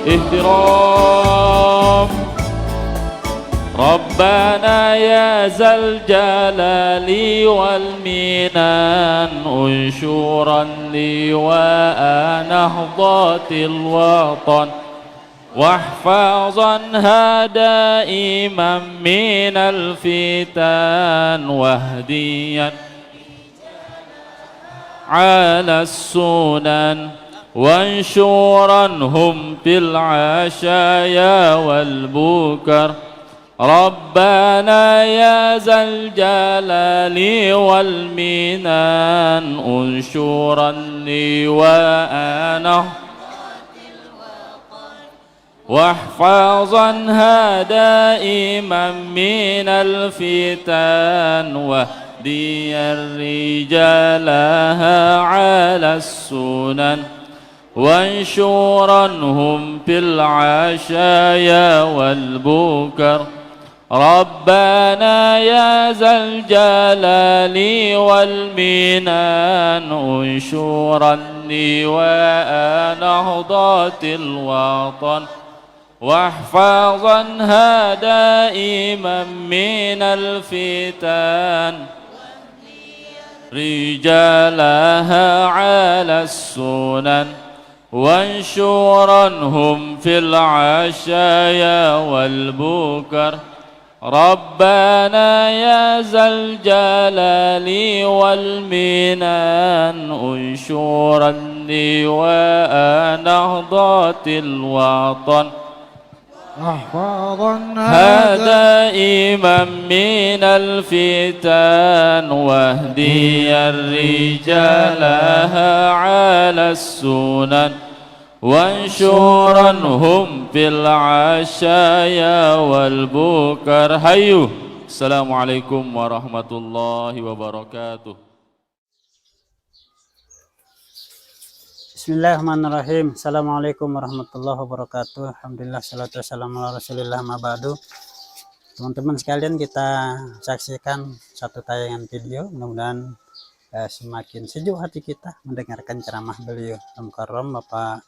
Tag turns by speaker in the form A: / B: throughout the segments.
A: احترام. ربنا يا ذا الجلال والمنان انشرا لواء نهضة الوطن واحفظنها دائما من الفتن واهديا على السنن وانشرنهم في العشايا والبكر. ربنا يا ذا الجلال والمنان انشرا لواء واحفظنها دائما من الفتن واهدي رجالها على السنن وانشرنهم في العشايا والبكر. ربنا يا ذا الجلال والمنان انشرا لواء نهضة الوطن واحفظنها دائما من الفتن رجالها على السنن وانشرنهم في العشايا والبكر. ربنا يا ذا الجلال والمنان انشرا لواء نهضة الوطن واحفظنها دائما من الفتن واهدي رجالها على السنن وانشرنهم في العشايا والبكر. حيوا. السلام عليكم ورحمة الله وبركاته.
B: Bismillahirrahmanirrahim. Assalamualaikum warahmatullahi wabarakatuh. Alhamdulillah, salatu wassalamu ala rasulillah ma ba'du. Teman-teman sekalian, kita saksikan satu tayangan video. Mudah-mudahan semakin sejuk hati kita mendengarkan ceramah beliau Al-Mukarram Bapak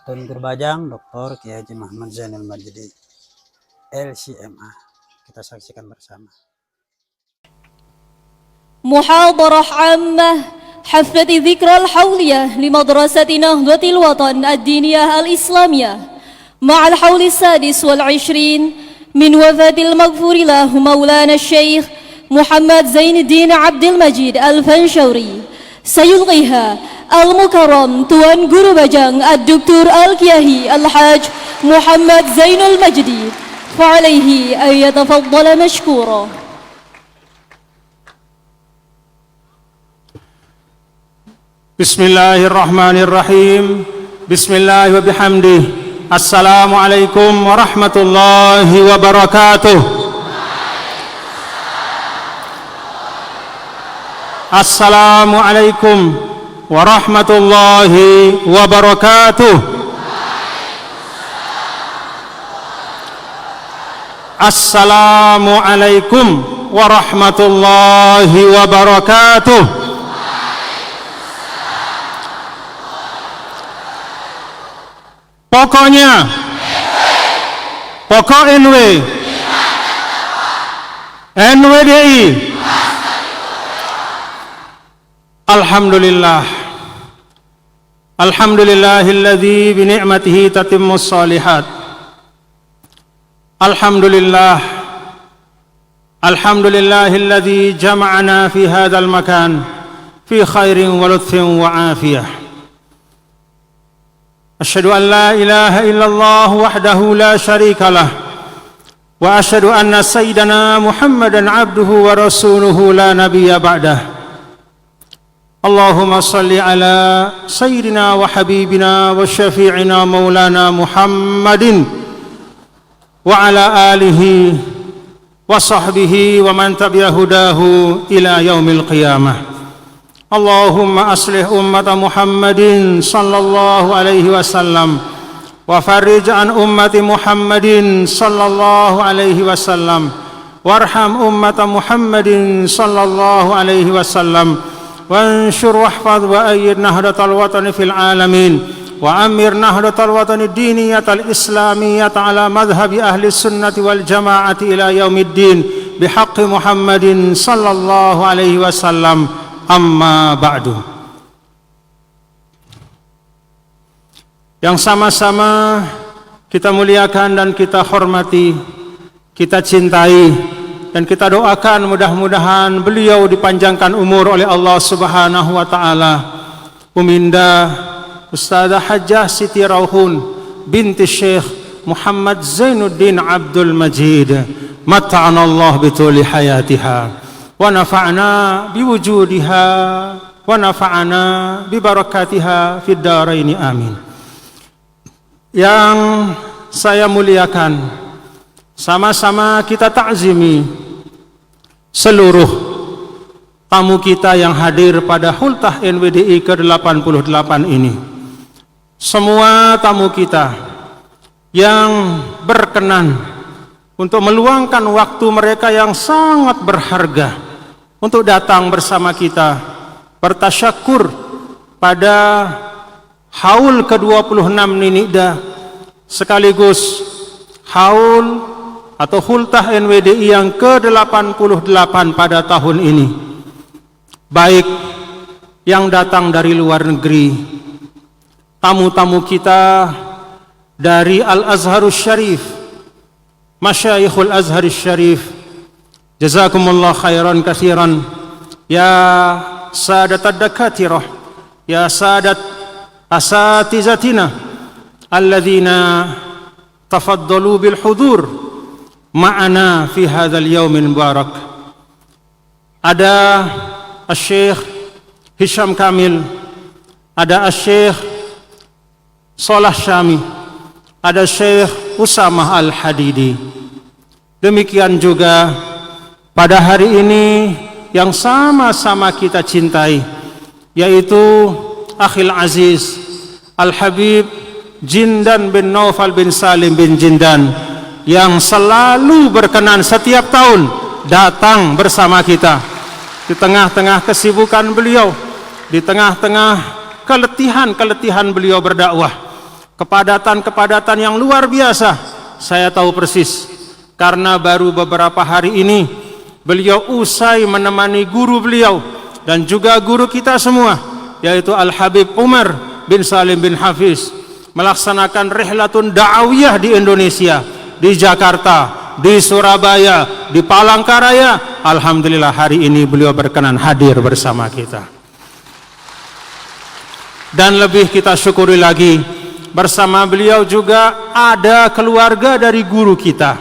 B: Tun Guru Bajang Dr. Kiai Haji Muhammad Zainul Majdi LCMA. Kita saksikan bersama.
C: Muhadarah 'ammah حفلة ذكرى الحولية لمدرسة نهضة الوطن الدينية الإسلامية مع الحول السادس والعشرين من وفاة المغفور له مولانا الشيخ محمد زين الدين عبد المجيد الفنشوري. سيلقيها المكرم توان Guru Bajang الدكتور الكياهي الحاج محمد زين المجدي فعليه أن يتفضل مشكورا.
D: Bismillahirrahmanirrahim. Bismillah wa bihamdih. Assalamualaikum warahmatullahi wabarakatuh. Assalamualaikum warahmatullahi wabarakatuh. Assalamualaikum warahmatullahi wabarakatuh. Pokoknya pokok NWDI. Alhamdulillah. Alhamdulillahilladzi bi ni'matihi tatimmus shalihat. Alhamdulillah. Alhamdulillahilladzi jama'ana fi hadzal makan fi khairin wa lutfin wa afiyah. أشهد أن لا إله إلا الله وحده لا شريك له وأشهد أن سيدنا محمدا عبده ورسوله لا نبي بعده. اللهم صل على سيدنا وحبيبنا وشفيعنا مولانا محمد وعلى آله وصحبه ومن تبع هداه إلى يوم القيامة. اللهم أصلح أمة محمد صلى الله عليه وسلم وفرج عن أمة محمد صلى الله عليه وسلم وارحم أمة محمد صلى الله عليه وسلم وانشر واحفظ وأيد نهضة الوطن في العالمين wa amir nahdatal watani diniyatal islamiyata ala madhhabi ahli sunnati wal jamaati ila yaumiddin bihaqqi Muhammadin sallallahu alaihi wasallam. Amma ba'du. Yang sama-sama kita muliakan dan kita hormati, kita cintai, dan kita doakan mudah-mudahan beliau dipanjangkan umur oleh Allah Subhanahu wa taala. Uminda Ustazah Hajjah Siti Rauhun binti Syekh Muhammad Zainuddin Abdul Majid, mata'ana Allah bituli hayatiha wa nafa'na biwujudiha wa nafa'na bibarakatiha fid daraini amin. Yang saya muliakan, sama-sama kita ta'zimi seluruh tamu kita yang hadir pada Hultah NWDI ke-88 ini. Semua tamu kita yang berkenan untuk meluangkan waktu mereka yang sangat berharga untuk datang bersama kita bertasyakur pada haul ke-26 Ninida, sekaligus haul atau Hultah NWDI yang ke-88 pada tahun ini. Baik yang datang dari luar negeri, tamu-tamu kita dari Al-Azharus Syarif, Masyayikhul Azharus Syarif, jazakumullah khairan katsiran ya sadat ad-dakatirah, ya sadat asatizatina alladzina tafaddalu bil hudur ma'ana fi hadzal yaumin mubarak. Ada Syekh Hisham Kamil, ada Syekh Salah Syami, ada Syekh Usamah Al-Hadidi. Demikian juga pada hari ini yang sama-sama kita cintai, yaitu Akhil Aziz Al-Habib Jindan bin Naufal bin Salim bin Jindan, yang selalu berkenan setiap tahun datang bersama kita di tengah-tengah kesibukan beliau, di tengah-tengah keletihan beliau berdakwah, kepadatan yang luar biasa. Saya tahu persis karena baru beberapa hari ini beliau usai menemani guru beliau dan juga guru kita semua, yaitu Al-Habib Umar bin Salim bin Hafiz, melaksanakan rihlatun da'awiyah di Indonesia, di Jakarta, di Surabaya, di Palangkaraya. Alhamdulillah hari ini beliau berkenan hadir bersama kita. Dan lebih kita syukuri lagi, bersama beliau juga ada keluarga dari guru kita.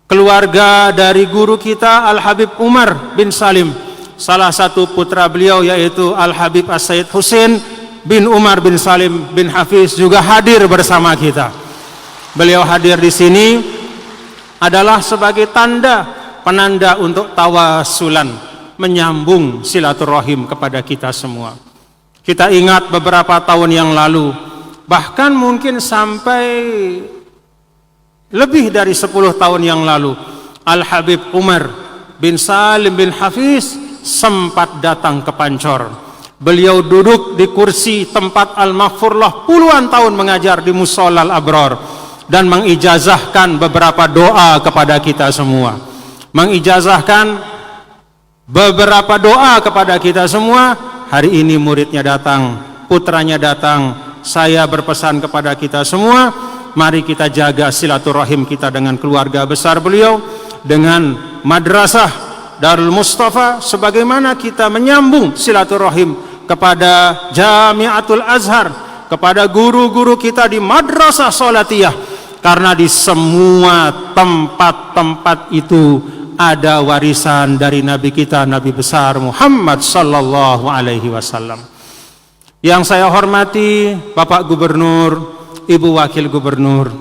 D: Keluarga dari guru kita Al-Habib Umar bin Salim, salah satu putra beliau yaitu Al-Habib As-Sayyid Husain bin Umar bin Salim bin Hafiz juga hadir bersama kita. Beliau hadir di sini adalah sebagai penanda untuk tawasulan, menyambung silaturahim kepada kita semua. Kita ingat beberapa tahun yang lalu, bahkan mungkin sampai lebih dari 10 tahun yang lalu, Al-Habib Umar bin Salim bin Hafiz sempat datang ke Pancor. Beliau duduk di kursi tempat Al-Maghfurlah puluhan tahun mengajar di Mushola Al-Abrar dan mengijazahkan beberapa doa kepada kita semua. Mengijazahkan beberapa doa kepada kita semua. Hari ini muridnya datang, putranya datang. Saya berpesan kepada kita semua, mari kita jaga silaturahim kita dengan keluarga besar beliau, dengan madrasah Darul Mustafa, sebagaimana kita menyambung silaturahim kepada Jamiatul Azhar, kepada guru-guru kita di Madrasah Sholatiyah, karena di semua tempat-tempat itu ada warisan dari Nabi kita, Nabi besar Muhammad sallallahu alaihi wasallam. Yang saya hormati Bapak Gubernur, Ibu Wakil Gubernur,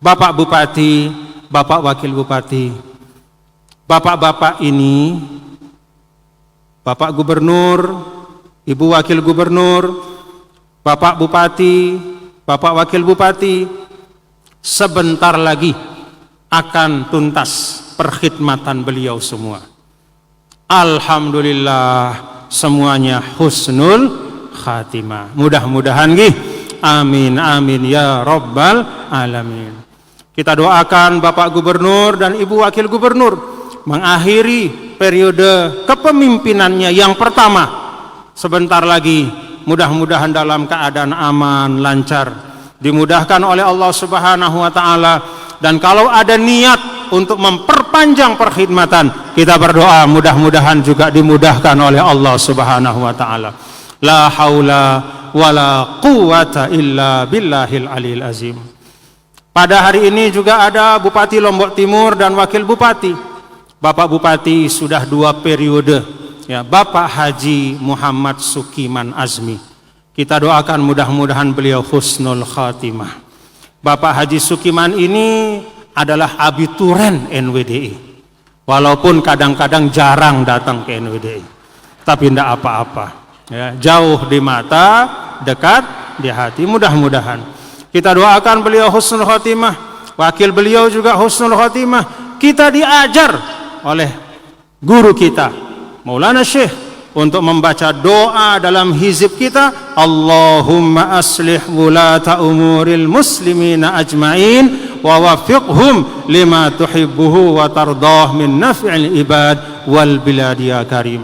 D: Bapak Bupati, Bapak Wakil Bupati, Bapak-bapak ini, Bapak Gubernur, Ibu Wakil Gubernur, Bapak Bupati, Bapak Wakil Bupati, sebentar lagi akan tuntas perkhidmatan beliau semua. Alhamdulillah semuanya husnul khatimah. Mudah-mudahan Amin, amin ya rabbal alamin. Kita doakan Bapak Gubernur dan Ibu Wakil Gubernur mengakhiri periode kepemimpinannya yang pertama. Sebentar lagi mudah-mudahan dalam keadaan aman, lancar, dimudahkan oleh Allah Subhanahu wa taala. Dan kalau ada niat untuk memperpanjang perkhidmatan, kita berdoa mudah-mudahan juga dimudahkan oleh Allah Subhanahu wa taala. La haula wala quwata illa billahil aliyil azim. Pada hari ini juga ada Bupati Lombok Timur dan Wakil Bupati. Bapak Bupati sudah 2 periode, ya, Bapak Haji Muhammad Sukiman Azmi. Kita doakan mudah-mudahan beliau husnul khatimah. Bapak Haji Sukiman ini adalah abituren NWDI. Walaupun kadang-kadang jarang datang ke NWDI, tapi tidak apa-apa. Ya, jauh di mata, dekat di hati. Mudah-mudahan kita doakan beliau husnul khatimah, wakil beliau juga husnul khatimah. Kita diajar oleh guru kita Maulana Syekh untuk membaca doa dalam hizib kita, Allahumma aslih wulata umuril muslimina ajma'in wa wafiqhum lima tuhibbuhu wa tardah min naf'il ibad wal bilad ya karim.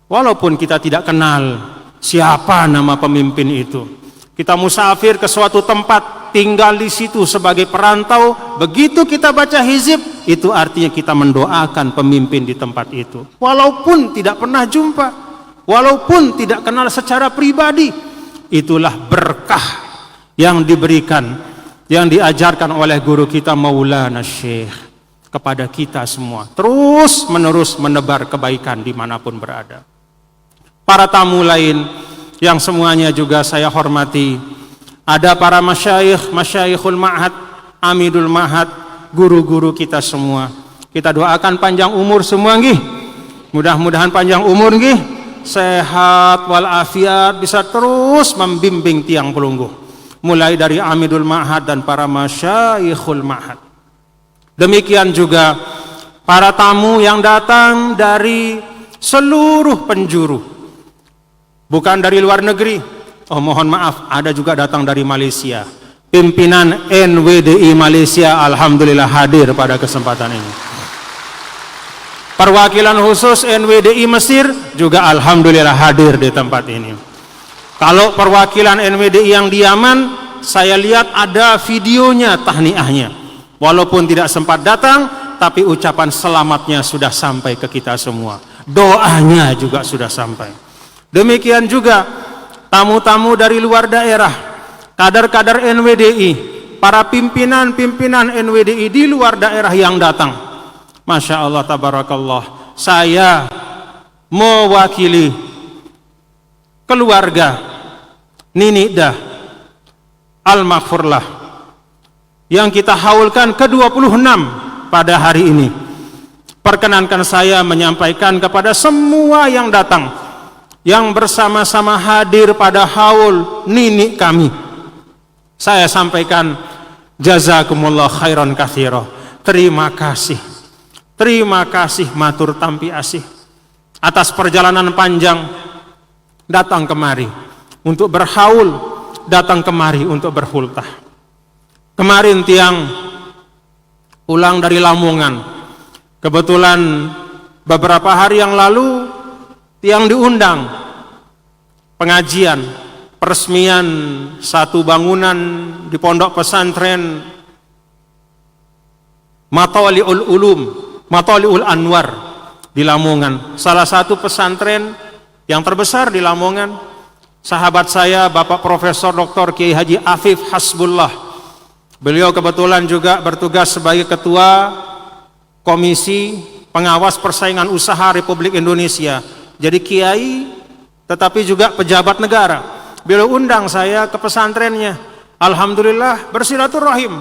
D: Walaupun kita tidak kenal siapa nama pemimpin itu, kita musafir ke suatu tempat, tinggal di situ sebagai perantau, begitu kita baca hizib, itu artinya kita mendoakan pemimpin di tempat itu. Walaupun tidak pernah jumpa, walaupun tidak kenal secara pribadi, itulah berkah yang diberikan, yang diajarkan oleh guru kita Maulana Syekh kepada kita semua. Terus menerus menebar kebaikan dimanapun berada. Para tamu lain yang semuanya juga saya hormati, ada para masyayikh, masyayikhul ma'had, amidul ma'had, guru-guru kita semua. Kita doakan panjang umur semua nggih. Mudah-mudahan panjang umur nggih, sehat walafiat, bisa terus membimbing tiang pelungguh. Mulai dari amidul ma'had dan para masyayikhul ma'had. Demikian juga para tamu yang datang dari seluruh penjuru. Bukan dari luar negeri. Oh, mohon maaf, ada juga datang dari Malaysia. Pimpinan NWDI Malaysia alhamdulillah hadir pada kesempatan ini. Perwakilan khusus NWDI Mesir juga alhamdulillah hadir di tempat ini. Kalau perwakilan NWDI yang di Yaman, saya lihat ada videonya, tahniahnya. Walaupun tidak sempat datang, tapi ucapan selamatnya sudah sampai ke kita semua. Doanya juga sudah sampai. Demikian juga tamu-tamu dari luar daerah, kader-kader NWDI, para pimpinan-pimpinan NWDI di luar daerah yang datang. Masya Allah, tabarakallah. Saya mewakili keluarga Nini Dah Al-Maghfurlah yang kita haulkan ke-26 pada hari ini. Perkenankan saya menyampaikan kepada semua yang datang, yang bersama-sama hadir pada haul Nini kami, saya sampaikan jazakumullah khairan katsira. Terima kasih matur tampi asih atas perjalanan panjang datang kemari untuk berhaul, datang kemari untuk berhultah. Kemarin tiang pulang dari Lamongan, kebetulan beberapa hari yang lalu tiang diundang pengajian peresmian satu bangunan di pondok pesantren Matali'ul Ulum, Matali'ul Anwar di Lamongan, salah satu pesantren yang terbesar di Lamongan. Sahabat saya Bapak Profesor Dr. Kiai Haji Afif Hasbullah, beliau kebetulan juga bertugas sebagai Ketua Komisi Pengawas Persaingan Usaha Republik Indonesia. Jadi kiai tetapi juga pejabat negara. Beliau undang saya ke pesantrennya. Alhamdulillah bersilaturahim.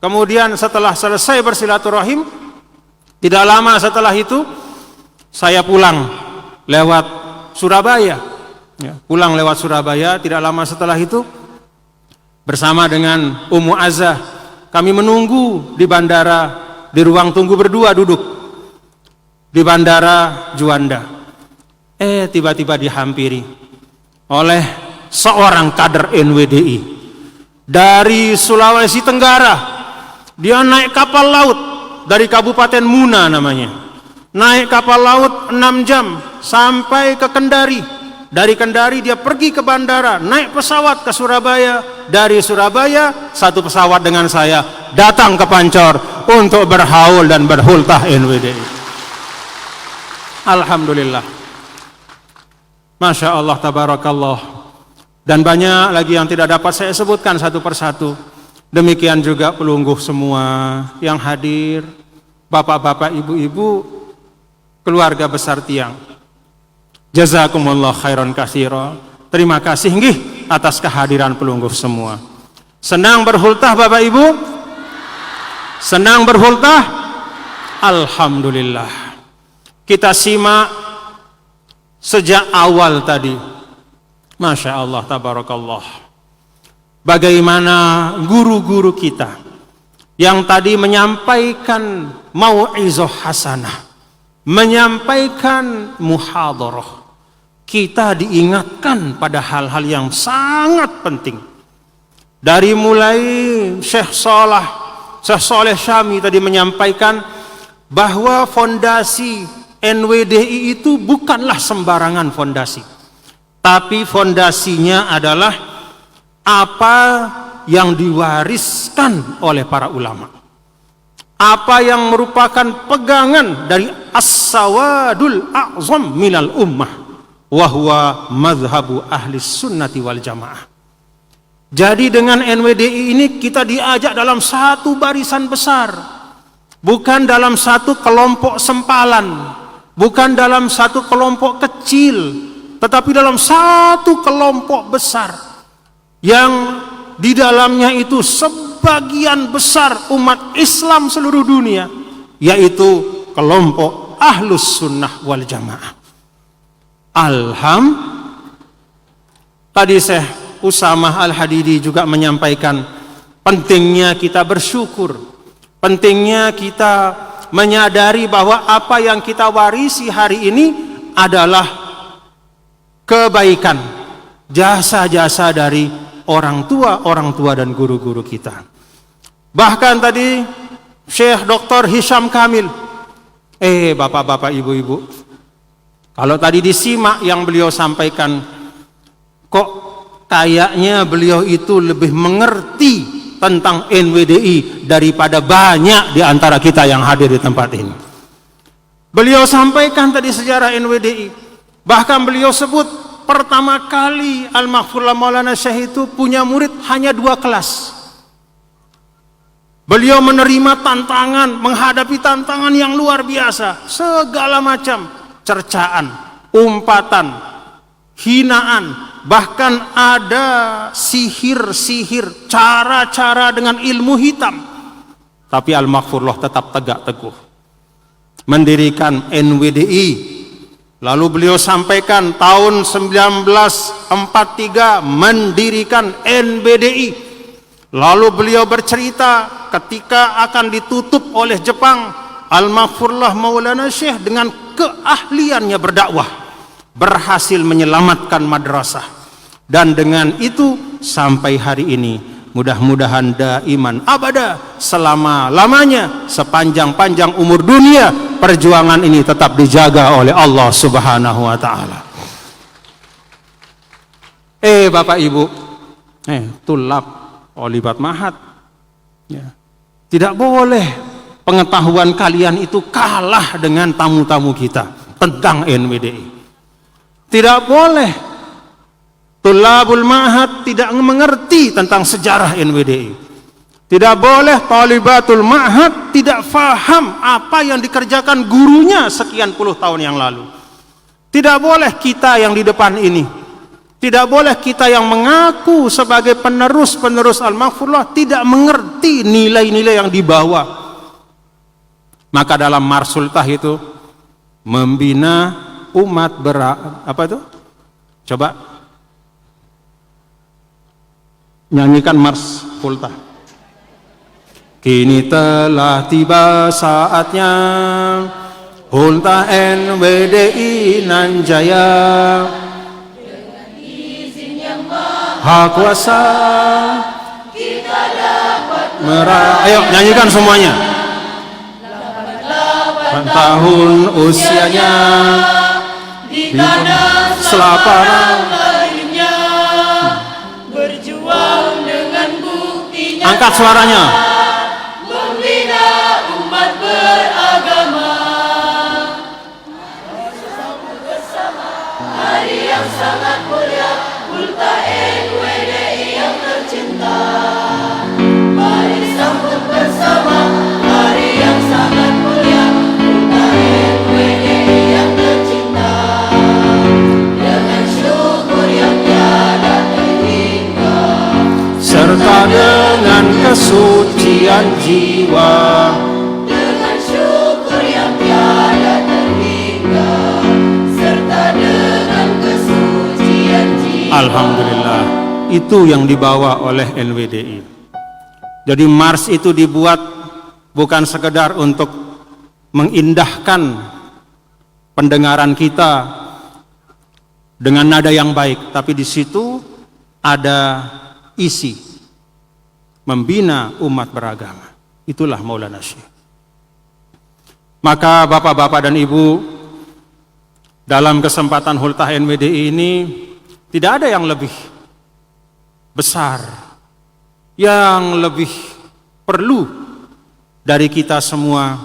D: Kemudian setelah selesai bersilaturahim, tidak lama setelah itu saya pulang lewat Surabaya. Ya, pulang lewat Surabaya, tidak lama setelah itu bersama dengan Ummu Azah kami menunggu di bandara, di ruang tunggu berdua duduk di bandara Juanda. Tiba-tiba dihampiri oleh seorang kader NWDI dari Sulawesi Tenggara. Dia naik kapal laut dari Kabupaten Muna namanya, naik kapal laut 6 jam sampai ke Kendari. Dari Kendari dia pergi ke bandara, naik pesawat ke Surabaya. Dari Surabaya satu pesawat dengan saya datang ke Pancor untuk berhaul dan berhultah NWDI. Alhamdulillah, Masya Allah, tabarakallah. Dan banyak lagi yang tidak dapat saya sebutkan satu persatu. Demikian juga pelungguh semua yang hadir, bapak-bapak, ibu-ibu, keluarga besar Tiang. Jazakumullah khairan katsira. Terima kasih nggih atas kehadiran pelungguh semua. Senang berhultah Bapak Ibu? Senang berhultah? Alhamdulillah. Kita simak sejak awal tadi. Masya Allah, tabarakallah. Bagaimana guru-guru kita yang tadi menyampaikan mau'izah hasanah, menyampaikan muhadarah. Kita diingatkan pada hal-hal yang sangat penting. Dari mulai Syekh Saleh Syami tadi menyampaikan bahwa fondasi NWDI itu bukanlah sembarangan fondasi, tapi fondasinya adalah apa yang diwariskan oleh para ulama, apa yang merupakan pegangan dari as-sawadul a'zam minal ummah, wahwa madhabu ahli sunnati wal jamaah. Jadi dengan NWDI ini kita diajak dalam satu barisan besar, bukan dalam satu kelompok sempalan, bukan dalam satu kelompok kecil, tetapi dalam satu kelompok besar yang di dalamnya itu sebagian besar umat Islam seluruh dunia, yaitu kelompok ahlus sunnah wal jamaah. Tadi Syekh Usamah Al-Hadidi juga menyampaikan pentingnya kita bersyukur, pentingnya kita menyadari bahwa apa yang kita warisi hari ini adalah kebaikan, jasa-jasa dari orang tua dan guru-guru kita. Bahkan tadi Syekh Dr. Hisham Kamil, bapak-bapak, ibu-ibu, kalau tadi disimak yang beliau sampaikan, kok kayaknya beliau itu lebih mengerti tentang NWDI daripada banyak di antara kita yang hadir di tempat ini. Beliau sampaikan tadi sejarah NWDI. Bahkan beliau sebut pertama kali Al-Maghfurlah Maulana Syekh itu punya murid hanya 2 kelas. Beliau menerima tantangan, menghadapi tantangan yang luar biasa, segala macam cercaan, umpatan, hinaan, bahkan ada sihir-sihir, cara-cara dengan ilmu hitam. Tapi Al-Maghfurlah tetap tegak teguh mendirikan NWDI. Lalu beliau sampaikan tahun 1943 mendirikan NBDI. Lalu beliau bercerita ketika akan ditutup oleh Jepang, Al-Maghfurlah Maulana Syekh dengan keahliannya berdakwah berhasil menyelamatkan madrasah. Dan dengan itu sampai hari ini mudah-mudahan daiman abada, selama-lamanya, sepanjang-panjang umur dunia, perjuangan ini tetap dijaga oleh Allah Subhanahu wa taala. Bapak Ibu, tulab olibat mahat, ya. Tidak boleh pengetahuan kalian itu kalah dengan tamu-tamu kita tentang NWDI. Tidak boleh tulabul ma'had tidak mengerti tentang sejarah NWDI. Tidak boleh talibatul ma'had tidak faham apa yang dikerjakan gurunya sekian puluh tahun yang lalu. Tidak boleh kita yang di depan ini, tidak boleh kita yang mengaku sebagai penerus-penerus Al-Maghfurlah tidak mengerti nilai-nilai yang dibawa. Maka dalam Marsultah itu membina umat apa itu? Coba nyanyikan Mars Fultah. Kini telah tiba saatnya Hultah NWDI nan jaya. Dengan izin yang Maha Kuasa. Ayo nyanyikan semuanya. 8 tahun usianya, di tanah selaparan lahirnya, berjuang dengan buktinya. Angkat suaranya. Membina umat beragama. Hari yang sangat mulia, Ulta NWDI yang tercinta. Mari sambut bersama hari yang sangat mulia, Ulta NWDI yang tercinta. Dengan syukur yang tiada terhingga, serta dengan kesucian jiwa. Dengan syukur yang tiada terhingga, serta dengan kesucian jiwa. Alhamdulillah, itu yang dibawa oleh NWDI. Jadi mars itu dibuat bukan sekedar untuk mengindahkan pendengaran kita dengan nada yang baik, tapi di situ ada isi membina umat beragama. Itulah Maulana Syekh. Maka bapak-bapak dan ibu, dalam kesempatan Hultah NWDI ini tidak ada yang lebih besar, yang lebih perlu dari kita semua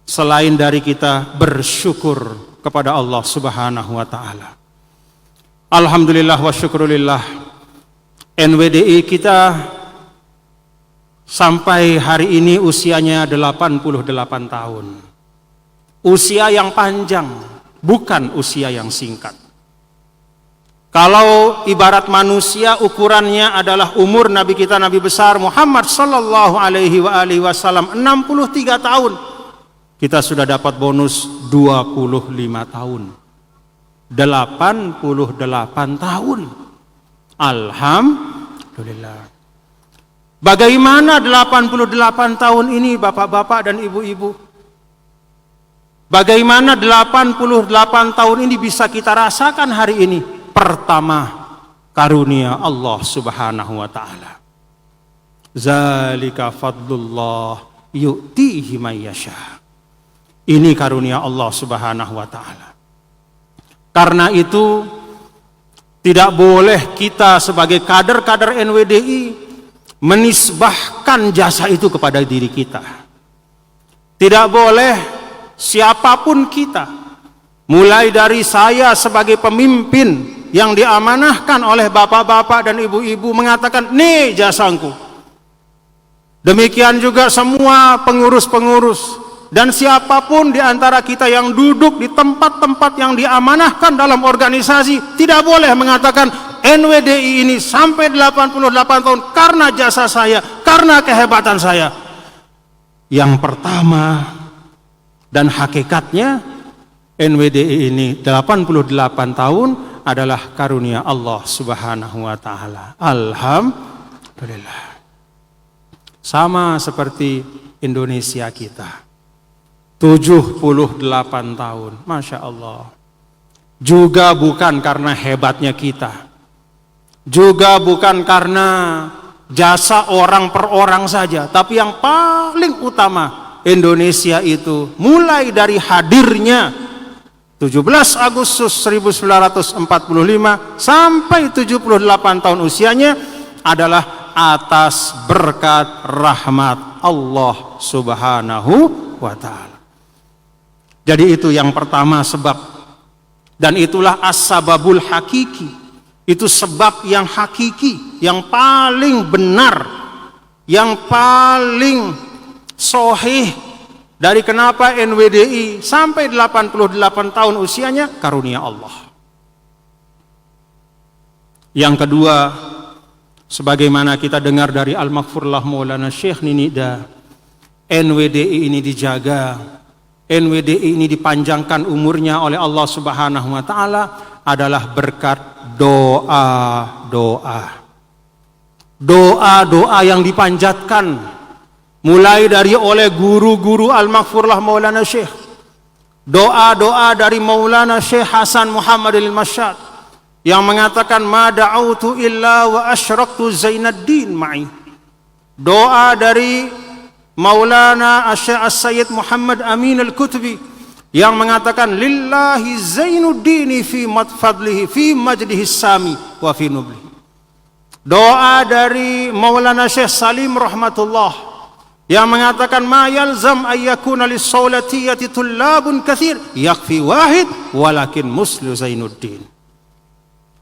D: selain dari kita bersyukur kepada Allah Subhanahu wa taala. Alhamdulillah wa syukrulillah, NWDI kita sampai hari ini usianya 88 tahun. Usia yang panjang, bukan usia yang singkat. Kalau ibarat manusia ukurannya adalah umur Nabi kita, Nabi besar Muhammad sallallahu alaihi wasallam 63 tahun. Kita sudah dapat bonus 25 tahun. 88 tahun. Alhamdulillah. Bagaimana 88 tahun ini bapak-bapak dan ibu-ibu? Bagaimana 88 tahun ini bisa kita rasakan hari ini? Pertama, karunia Allah Subhanahu wa taala. Zalika fadlullah yu'tihi may yasha. Ini karunia Allah Subhanahu wa taala. Karena itu tidak boleh kita sebagai kader-kader NWDI menisbahkan jasa itu kepada diri kita. Tidak boleh siapapun kita, mulai dari saya sebagai pemimpin yang diamanahkan oleh bapak-bapak dan ibu-ibu mengatakan, nih jasaku. Demikian juga semua pengurus-pengurus dan siapapun di antara kita yang duduk di tempat-tempat yang diamanahkan dalam organisasi tidak boleh mengatakan NWDI ini sampai 88 tahun karena jasa saya, karena kehebatan saya. Yang pertama dan hakikatnya NWDI ini 88 tahun adalah karunia Allah Subhanahu wa taala. Alhamdulillah. Sama seperti Indonesia kita. 78 tahun. Masya Allah. Juga bukan karena hebatnya kita. Juga bukan karena jasa orang per orang saja, tapi yang paling utama Indonesia itu mulai dari hadirnya 17 Agustus 1945 sampai 78 tahun usianya adalah atas berkat rahmat Allah Subhanahu wa taala. Jadi itu yang pertama sebab, dan itulah as-sababul hakiki. Itu sebab yang hakiki, yang paling benar, yang paling sahih dari kenapa NWDI sampai 88 tahun usianya karunia Allah. Yang kedua, sebagaimana kita dengar dari Al-Maghfurlah Maulana Syekh Ninida, NWDI ini dijaga, NWDI ini dipanjangkan umurnya oleh Allah Subhanahu wa taala adalah berkat doa-doa. Doa-doa yang dipanjatkan mulai dari oleh guru-guru Al-Maghfurlah Maulana Syekh, doa-doa dari Maulana Syekh Hasan Muhammad al-Mashhad, yang mengatakan ma da'autu illa wa asyraktu Zainuddin ma'i. Doa dari Maulana As-Sayyid Muhammad Amin Al-Kutubi yang mengatakan lillahi Zainuddin fi madfadlihi fi majdihi sami wa fi nublihi. Doa dari Maulana Syekh Salim rahmatullah yang mengatakan ma yalzam ayyakuna lis-sawlatiyati tullabun katsir yakfi wahid walakin muslu Zainuddin.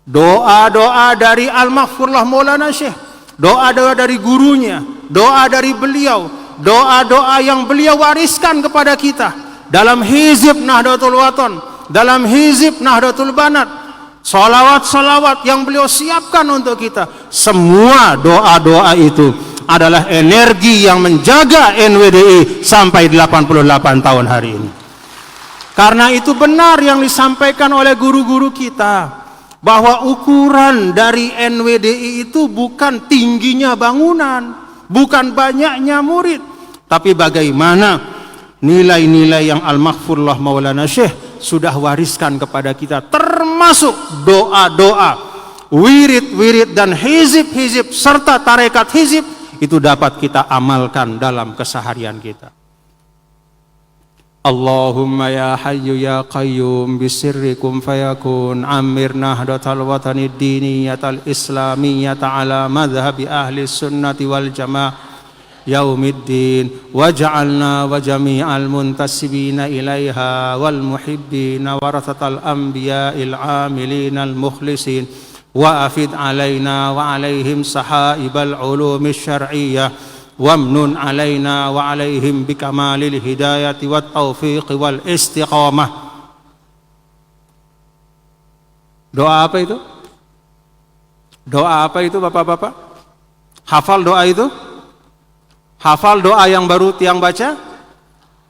D: Doa-doa dari Al-Maghfurlah Maulana Syekh, doa-doa dari gurunya, doa dari beliau, doa-doa yang beliau wariskan kepada kita dalam hizib Nahdlatul Wathon, dalam hizib Nahdlatul Banat, salawat-salawat yang beliau siapkan untuk kita. Semua doa-doa itu adalah energi yang menjaga NWDI sampai 88 tahun hari ini. Karena itu benar yang disampaikan oleh guru-guru kita, bahwa ukuran dari NWDI itu bukan tingginya bangunan, bukan banyaknya murid, tapi bagaimana nilai-nilai yang Al-Maghfurlah Maulana Syekh sudah wariskan kepada kita, termasuk doa-doa, wirid-wirid dan hizib-hizib serta tarekat hizib, itu dapat kita amalkan dalam keseharian kita. Allahumma ya hayyu ya qayyum bisirrikum fayakun ammir nahdatal watani diniyatal islamiyata ala madhhabi ahli sunnati wal jamaah yaumiddin waj'alna wa jami'al muntasibina ilaiha wal muhibbina warathatal anbiya'il amilinal mukhlisin wa afid alaina wa alaihim sahaibal ulumis syar'iyyah wamnun alaina wa alaihim bikamalil hidayati wat taufiq wal istiqamah. Doa apa itu? Doa apa itu Bapak-bapak? Hafal doa itu? Hafal doa yang baru tiang baca?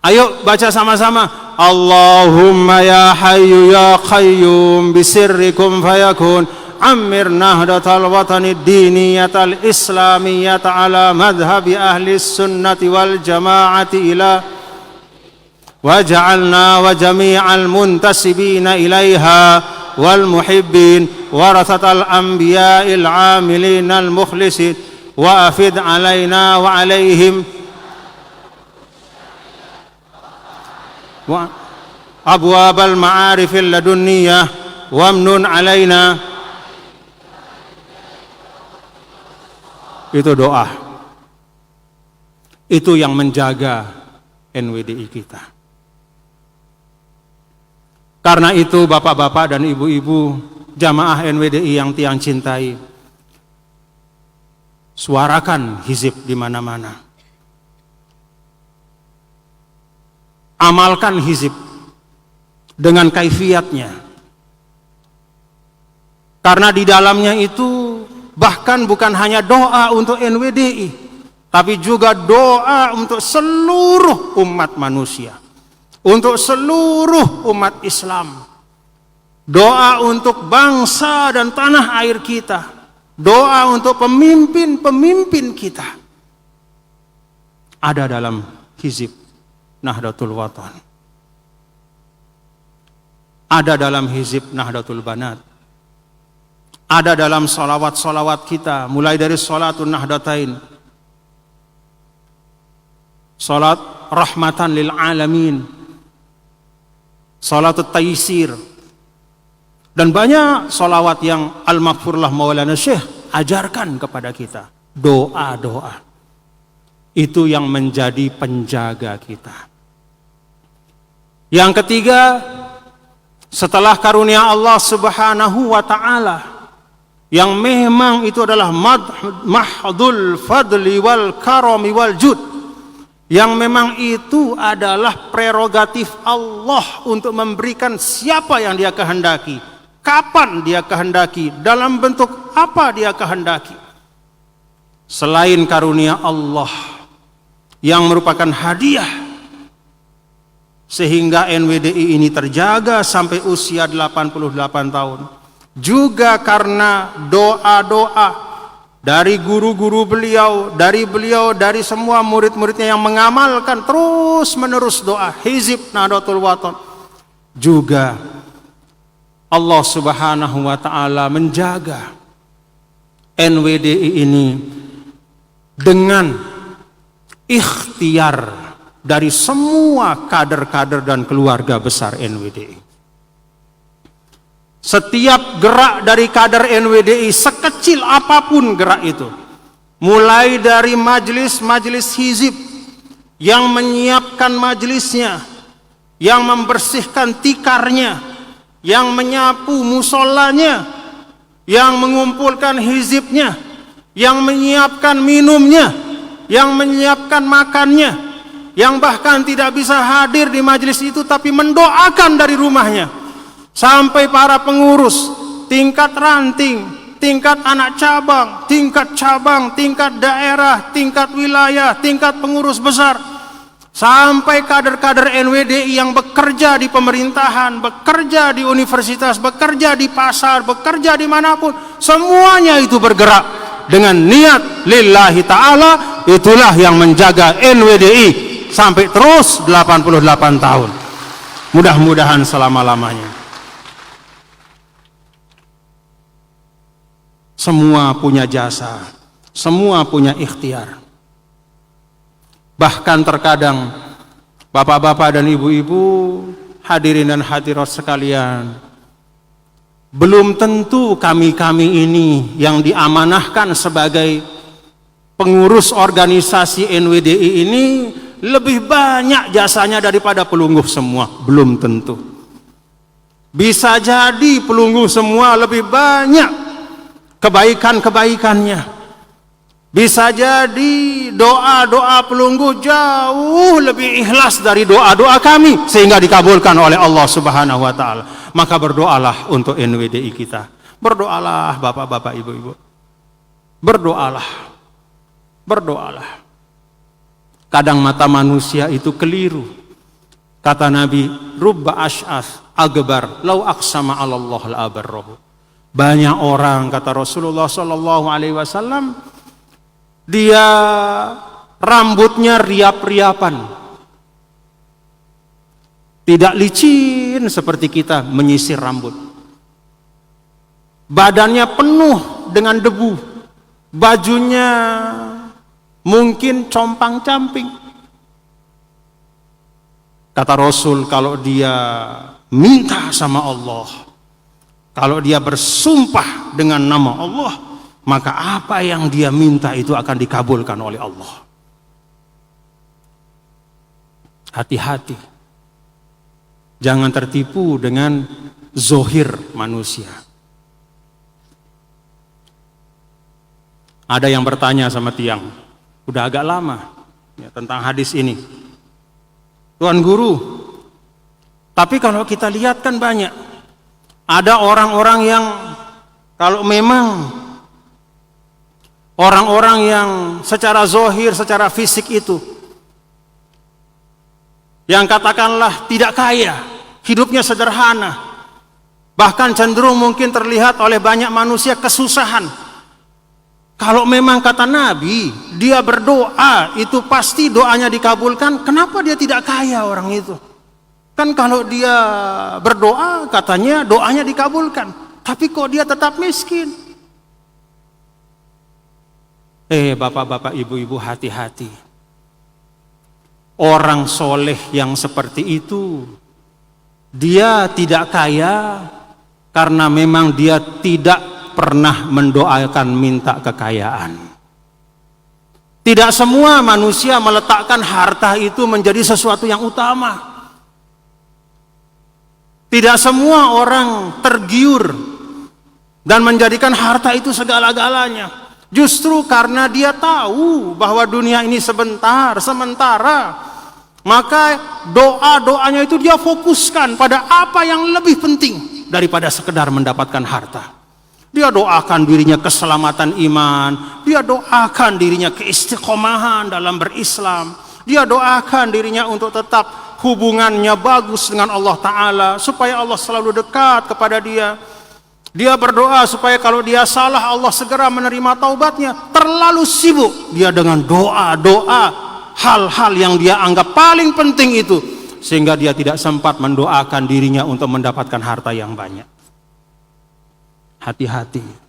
D: Ayo baca sama-sama. Allahumma ya hayyu ya qayyum bisirrikum fayakun ammir nahdatal watani diniyatal islamiyata ala madhhabi ahli sunnati wal jamaati ila waj'alna wa jami'al muntasibina ilaiha wal muhibbin warathatal anbiya'il amilinal mukhlisin wa afid alaina wa alaihim wa abwabal ma'arifil ladunniyah wamnun alaina. Itu doa. Itu yang menjaga NWDI kita. Karena itu bapak-bapak dan ibu-ibu jamaah NWDI yang tiang cintai, suarakan hizib di mana-mana. Amalkan hizib dengan kaifiatnya. Karena di dalamnya itu bahkan bukan hanya doa untuk NWDI, tapi juga doa untuk seluruh umat manusia, untuk seluruh umat Islam, doa untuk bangsa dan tanah air kita, doa untuk pemimpin-pemimpin kita, ada dalam hizib Nahdlatul Wathon, ada dalam hizib Nahdlatul Banat, ada dalam solawat-solawat kita, mulai dari sholatun nahdatain, sholat rahmatan lil alamin, sholatut taysir, dan banyak solawat yang Al-Maghfurlah Maulana Syekh ajarkan kepada kita. Doa-doa itu yang menjadi penjaga kita. Yang ketiga, setelah karunia Allah Subhanahu wa ta'ala, yang memang itu adalah mahdul fadli wal karami wal jud, yang memang itu adalah prerogatif Allah untuk memberikan siapa yang dia kehendaki, kapan dia kehendaki, dalam bentuk apa dia kehendaki. Selain karunia Allah yang merupakan hadiah sehingga NWDI ini terjaga sampai usia 88 tahun, juga karena doa-doa dari guru-guru beliau, dari semua murid-muridnya yang mengamalkan terus menerus doa hizib Nahdlatul Wathon, juga Allah Subhanahu wa taala menjaga NWDI ini dengan ikhtiar dari semua kader-kader dan keluarga besar NWDI. Setiap gerak dari kader NWDI, sekecil apapun gerak itu, mulai dari majelis-majelis hizib yang menyiapkan majelisnya, yang membersihkan tikarnya, yang menyapu musolanya, yang mengumpulkan hizibnya, yang menyiapkan minumnya, yang menyiapkan makannya, yang bahkan tidak bisa hadir di majelis itu tapi mendoakan dari rumahnya, sampai para pengurus tingkat ranting, tingkat anak cabang, tingkat daerah, tingkat wilayah, tingkat pengurus besar, sampai kader-kader NWDI yang bekerja di pemerintahan, bekerja di universitas, bekerja di pasar, bekerja dimanapun, semuanya itu bergerak dengan niat lillahi ta'ala. Itulah yang menjaga NWDI sampai terus 88 tahun, mudah-mudahan selama-lamanya. Semua punya jasa, semua punya ikhtiar. Bahkan terkadang bapak-bapak dan ibu-ibu, hadirin dan hadirat sekalian, belum tentu kami-kami ini yang diamanahkan sebagai pengurus organisasi NWDI ini lebih banyak jasanya daripada pelungguh semua. Belum tentu. Bisa jadi pelungguh semua lebih banyak kebaikan-kebaikannya. Bisa jadi doa-doa pelungguh jauh lebih ikhlas dari doa-doa kami sehingga dikabulkan oleh Allah Subhanahu wa taala. Maka berdoalah untuk NWDI kita. Berdoalah bapak-bapak, ibu-ibu. Berdoalah. Berdoalah. Kadang mata manusia itu keliru. Kata Nabi, rubba ash'ath agbar law aqsama 'ala Allah la abarrahu. Banyak orang, kata Rasulullah sallallahu alaihi wasallam, dia rambutnya riap-riapan, tidak licin seperti kita menyisir rambut. Badannya penuh dengan debu, bajunya mungkin compang-camping. Kata Rasul, kalau dia minta sama Allah, kalau dia bersumpah dengan nama Allah, maka apa yang dia minta itu akan dikabulkan oleh Allah. Hati-hati. Jangan tertipu dengan zohir manusia. Ada yang bertanya sama tiang, udah agak lama ya, tentang hadis ini. Tuan Guru, tapi kalau kita lihat kan banyak. Ada orang-orang yang kalau memang orang-orang yang secara zohir, secara fisik itu, yang katakanlah tidak kaya, hidupnya sederhana, bahkan cenderung mungkin terlihat oleh banyak manusia kesusahan. Kalau memang kata Nabi, dia berdoa, itu pasti doanya dikabulkan. Kenapa dia tidak kaya orang itu? Kan kalau dia berdoa, katanya doanya dikabulkan. Tapi kok dia tetap miskin? Bapak-bapak, ibu-ibu, hati-hati. Orang soleh yang seperti itu, dia tidak kaya karena memang dia tidak pernah mendoakan minta kekayaan. Tidak semua manusia meletakkan harta itu menjadi sesuatu yang utama. Tidak semua orang tergiur dan menjadikan harta itu segala-galanya. Justru karena dia tahu bahwa dunia ini sementara, maka doa-doanya itu dia fokuskan pada apa yang lebih penting daripada sekedar mendapatkan harta. Dia doakan dirinya keselamatan iman, dia doakan dirinya keistiqomahan dalam berislam, dia doakan dirinya untuk tetap hubungannya bagus dengan Allah Ta'ala, supaya Allah selalu dekat kepada dia. Dia berdoa supaya kalau dia salah, Allah segera menerima taubatnya. Terlalu sibuk dia dengan doa-doa hal-hal yang dia anggap paling penting itu, sehingga dia tidak sempat mendoakan dirinya untuk mendapatkan harta yang banyak. Hati-hati.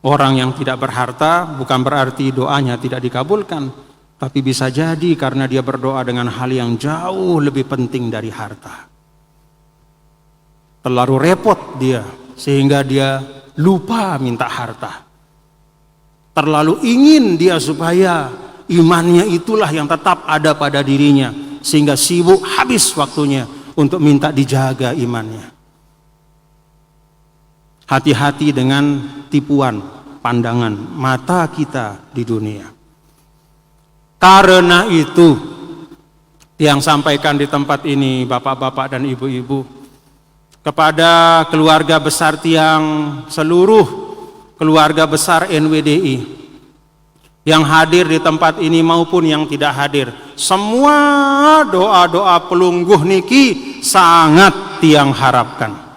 D: Orang yang tidak berharta bukan berarti doanya tidak dikabulkan, tapi bisa jadi karena dia berdoa dengan hal yang jauh lebih penting dari harta. Terlalu repot dia sehingga dia lupa minta harta. Terlalu ingin dia supaya imannya itulah yang tetap ada pada dirinya, sehingga sibuk habis waktunya untuk minta dijaga imannya. Hati-hati dengan tipuan pandangan mata kita di dunia. Karena itu yang sampaikan di tempat ini bapak-bapak dan ibu-ibu kepada keluarga besar Tiang, seluruh keluarga besar NWDI yang hadir di tempat ini maupun yang tidak hadir, semua doa-doa pelungguh niki sangat Tiang harapkan.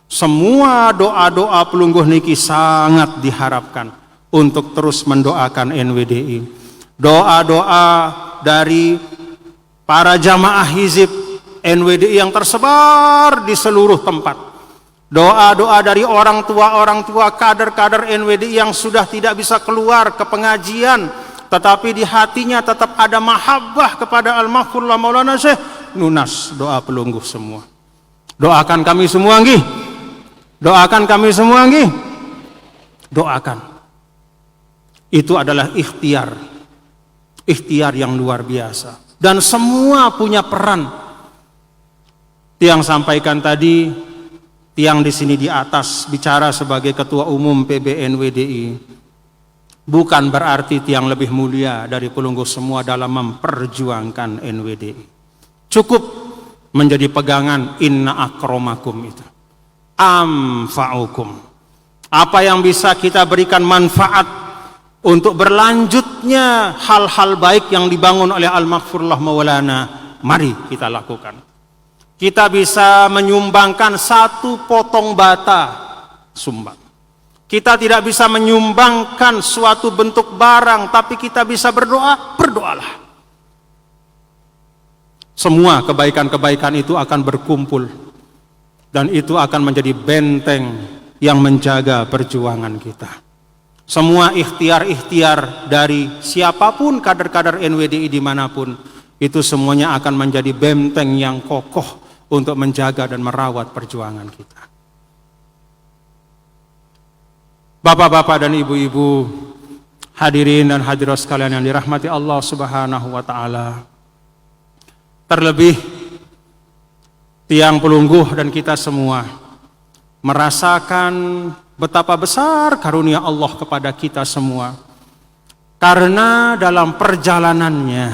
D: Semua doa-doa pelungguh niki sangat diharapkan untuk terus mendoakan NWDI. Doa-doa dari para jamaah hizib NWDI yang tersebar di seluruh tempat. Doa-doa dari orang tua, kader-kader NWDI yang sudah tidak bisa keluar ke pengajian, tetapi di hatinya tetap ada mahabbah kepada Al-Mahfurullah Maulana Syekh. Lunas doa pelungguh semua. Doakan kami semua nggih. Doakan kami semua nggih. Doakan. Itu adalah ikhtiar. Ikhtiar yang luar biasa. Dan semua punya peran. Tiang sampaikan tadi, Tiang di sini di atas bicara sebagai ketua umum PBNWDI. Bukan berarti Tiang lebih mulia dari pelungguh semua dalam memperjuangkan NWDI. Cukup menjadi pegangan inna akramakum itu. Amfa'ukum. Apa yang bisa kita berikan manfaat untuk berlanjutnya hal-hal baik yang dibangun oleh Al-Maghfurullah Maulana, mari kita lakukan. Kita bisa menyumbangkan 1 potong bata sumbang. Kita tidak bisa menyumbangkan suatu bentuk barang, tapi kita bisa berdoa, berdoalah. Semua kebaikan-kebaikan itu akan berkumpul. Dan itu akan menjadi benteng yang menjaga perjuangan kita. Semua ikhtiar-ikhtiar dari siapapun kader-kader NWDI dimanapun, itu semuanya akan menjadi benteng yang kokoh untuk menjaga dan merawat perjuangan kita. Bapak-bapak dan ibu-ibu, hadirin dan hadirat sekalian yang dirahmati Allah Subhanahu wa taala. Terlebih Tiang pelungguh dan kita semua merasakan betapa besar karunia Allah kepada kita semua. Karena dalam perjalanannya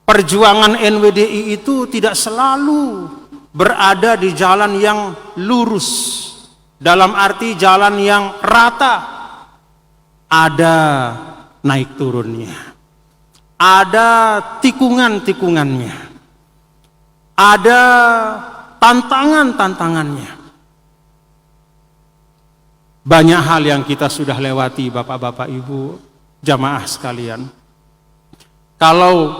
D: perjuangan NWDI itu tidak selalu berada di jalan yang lurus, dalam arti jalan yang rata. Ada naik turunnya, ada tikungan-tikungannya, ada tantangan-tantangannya. Banyak hal yang kita sudah lewati bapak-bapak ibu, jamaah sekalian. Kalau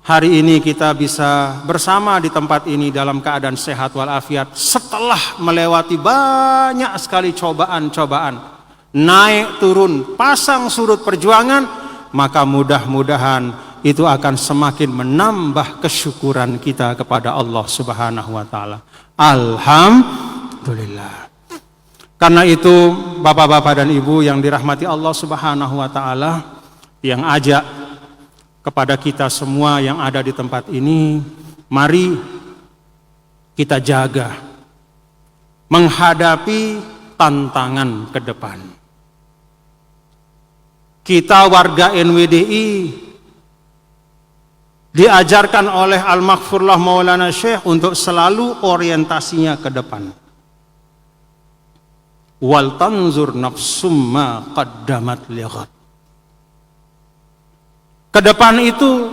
D: hari ini kita bisa bersama di tempat ini dalam keadaan sehat walafiat setelah melewati banyak sekali cobaan-cobaan, naik turun, pasang surut perjuangan, maka mudah-mudahan itu akan semakin menambah kesyukuran kita kepada Allah Subhanahu wa taala. Alhamdulillah. Karena itu bapak-bapak dan ibu yang dirahmati Allah Subhanahu wa taala, yang ajak kepada kita semua yang ada di tempat ini, mari kita jaga menghadapi tantangan ke depan. Kita warga NWDI diajarkan oleh Al-Maghfurullah Maulana Syekh untuk selalu orientasinya ke depan. Wal tanzur nafsum ma qaddamat lighad. Ke depan itu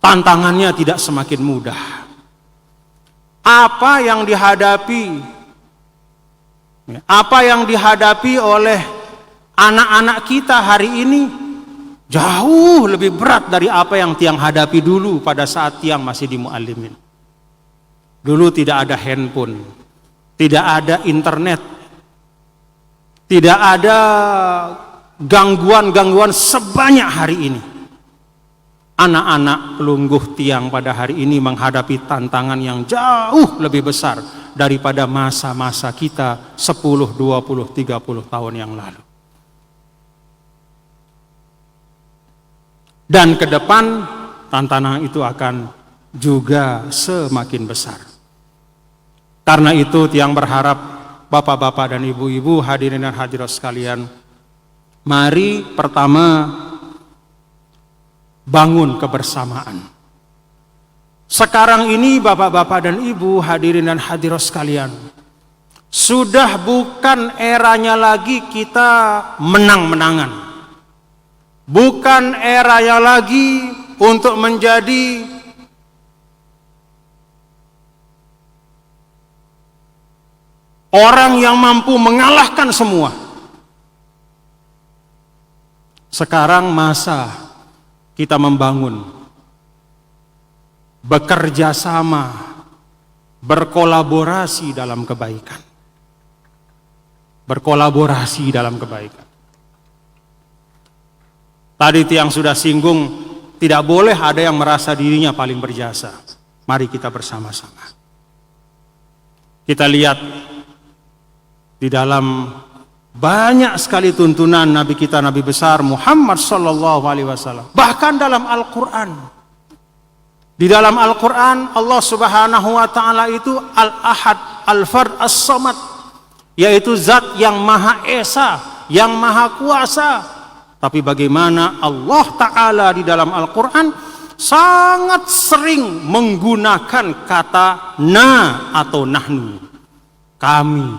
D: tantangannya tidak semakin mudah. Apa yang dihadapi oleh anak-anak kita hari ini Jauh lebih berat dari apa yang Tiang hadapi dulu pada saat Tiang masih di Muallimin. Dulu tidak ada handphone, tidak ada internet, tidak ada gangguan-gangguan sebanyak hari ini. Anak-anak pelungguh Tiang pada hari ini menghadapi tantangan yang jauh lebih besar daripada masa-masa kita 10, 20, 30 tahun yang lalu. Dan ke depan tantangan itu akan juga semakin besar. Karena itu Tiang berharap bapak-bapak dan ibu-ibu, hadirin dan hadirat sekalian, mari pertama bangun kebersamaan. Sekarang ini bapak-bapak dan ibu, hadirin dan hadirat sekalian, sudah bukan eranya lagi kita menang-menangan. Bukan eranya lagi untuk menjadi orang yang mampu mengalahkan semua. Sekarang masa kita membangun, bekerja sama, berkolaborasi dalam kebaikan. Berkolaborasi dalam kebaikan. Tadi Tiang sudah singgung, tidak boleh ada yang merasa dirinya paling berjasa. Mari kita bersama-sama. Kita lihat di dalam banyak sekali tuntunan Nabi kita, Nabi besar Muhammad sallallahu alaihi wasallam. Bahkan dalam Al-Quran. Di dalam Al-Quran Allah subhanahu wa ta'ala itu Al-Ahad, Al-Fard, As-Samad, yaitu zat yang Maha Esa, yang Maha Kuasa. Tapi bagaimana Allah Ta'ala di dalam Al-Quran sangat sering menggunakan kata na atau nahnu. Kami.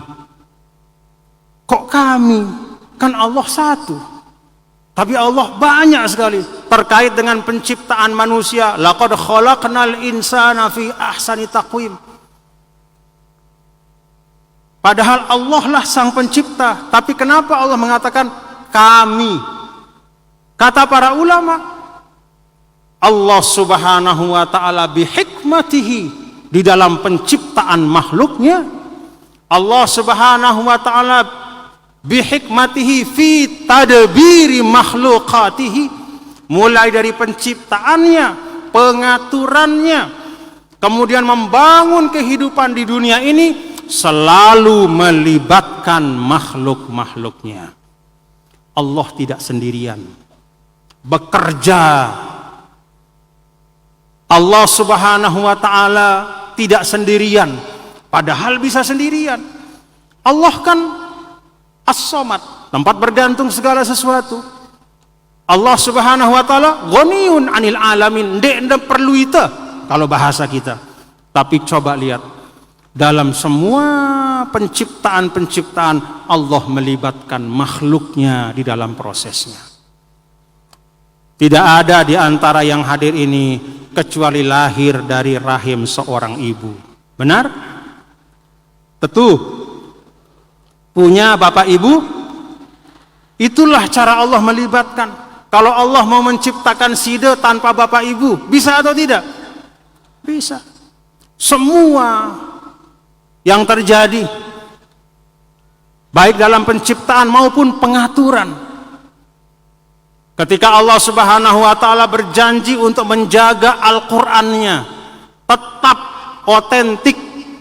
D: Kok kami? Kan Allah satu. Tapi Allah banyak sekali terkait dengan penciptaan manusia. Laqad khalaqnal insana fi ahsani taqwim. Padahal Allah lah sang pencipta. Tapi kenapa Allah mengatakan kami? Kata para ulama, Allah subhanahu wa ta'ala bihikmatihi, di dalam penciptaan makhluknya, Allah subhanahu wa ta'ala bihikmatihi fi tadbiri makhlukatihi, mulai dari penciptaannya, pengaturannya, kemudian membangun kehidupan di dunia ini, selalu melibatkan makhluk-makhluknya. Allah tidak sendirian bekerja. Allah subhanahu wa ta'ala tidak sendirian, padahal bisa sendirian. Allah kan As-Samad, tempat bergantung segala sesuatu. Allah subhanahu wa ta'ala ghaniyun anil alamin, ndek perlu itu kalau bahasa kita. Tapi coba lihat, dalam semua penciptaan-penciptaan Allah melibatkan makhluknya di dalam prosesnya. Tidak ada di antara yang hadir ini kecuali lahir dari rahim seorang ibu. Benar? Tentu. Punya bapak ibu? Itulah cara Allah melibatkan. Kalau Allah mau menciptakan sida tanpa bapak ibu, bisa atau tidak? Bisa. Semua yang terjadi, baik dalam penciptaan maupun pengaturan, ketika Allah subhanahu wa ta'ala berjanji untuk menjaga Al-Qur'annya tetap otentik,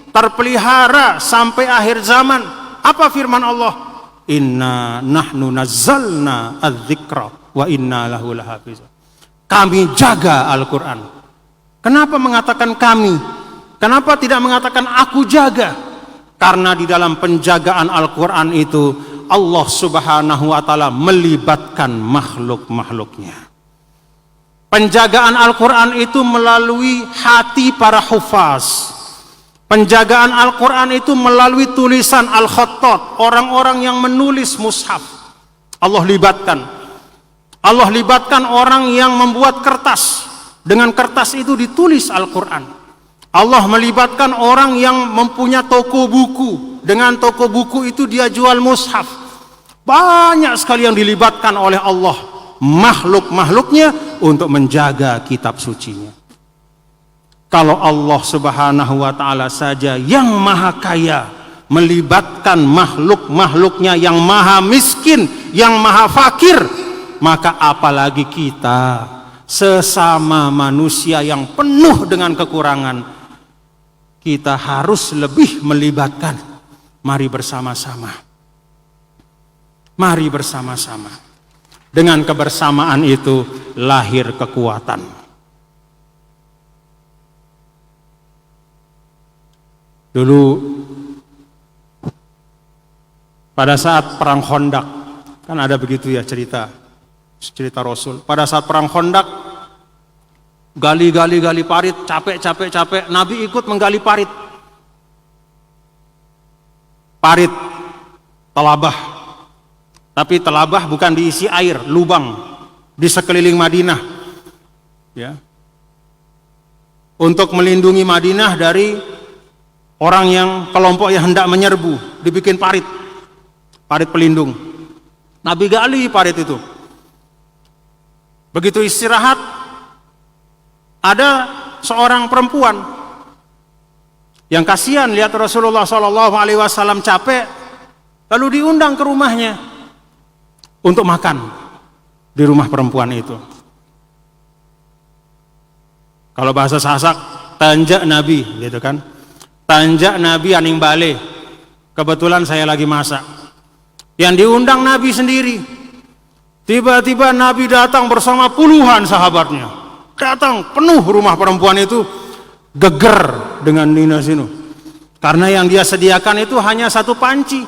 D: terpelihara sampai akhir zaman, apa firman Allah? Inna nahnu nazzalna adz-dzikra wa inna lahu lahafizun. Kami jaga Al-Qur'an. Kenapa mengatakan kami? Kenapa tidak mengatakan aku jaga? Karena di dalam penjagaan Al-Qur'an itu Allah subhanahu wa ta'ala melibatkan makhluk-makhluknya. Penjagaan Al-Quran itu melalui hati para hufaz. Penjagaan Al-Quran itu melalui tulisan Al-Khattat, orang-orang yang menulis mushaf. Allah libatkan. Allah libatkan orang yang membuat kertas. Dengan kertas itu ditulis Al-Quran. Allah melibatkan orang yang mempunyai toko buku. Dengan toko buku itu dia jual mushaf. Banyak sekali yang dilibatkan oleh Allah makhluk-makhluknya untuk menjaga kitab sucinya. Kalau Allah Subhanahu wa Ta'ala saja yang maha kaya melibatkan makhluk-makhluknya yang maha miskin, yang maha fakir, maka apalagi kita sesama manusia yang penuh dengan kekurangan, kita harus lebih melibatkan. Mari bersama-sama. Mari bersama-sama. Dengan kebersamaan itu lahir kekuatan. Dulu pada saat perang Khandaq, kan ada begitu ya cerita Rasul. Pada saat perang Khandaq, gali parit, capek, Nabi ikut menggali parit. Parit telabah. Tapi telabah bukan diisi air, lubang di sekeliling Madinah. Ya. Untuk melindungi Madinah dari orang yang kelompok yang hendak menyerbu, dibikin parit pelindung. Nabi gali parit itu. Begitu istirahat, ada seorang perempuan yang kasihan lihat Rasulullah SAW capek, lalu diundang ke rumahnya untuk makan di rumah perempuan itu. Kalau bahasa Sasak, tanjak Nabi, gitu kan? Tanjak Nabi aning bale. Kebetulan saya lagi masak. Yang diundang Nabi sendiri. Tiba-tiba Nabi datang bersama puluhan sahabatnya. Datang penuh rumah perempuan itu, geger dengan Nina Sinu. Karena yang dia sediakan itu hanya satu panci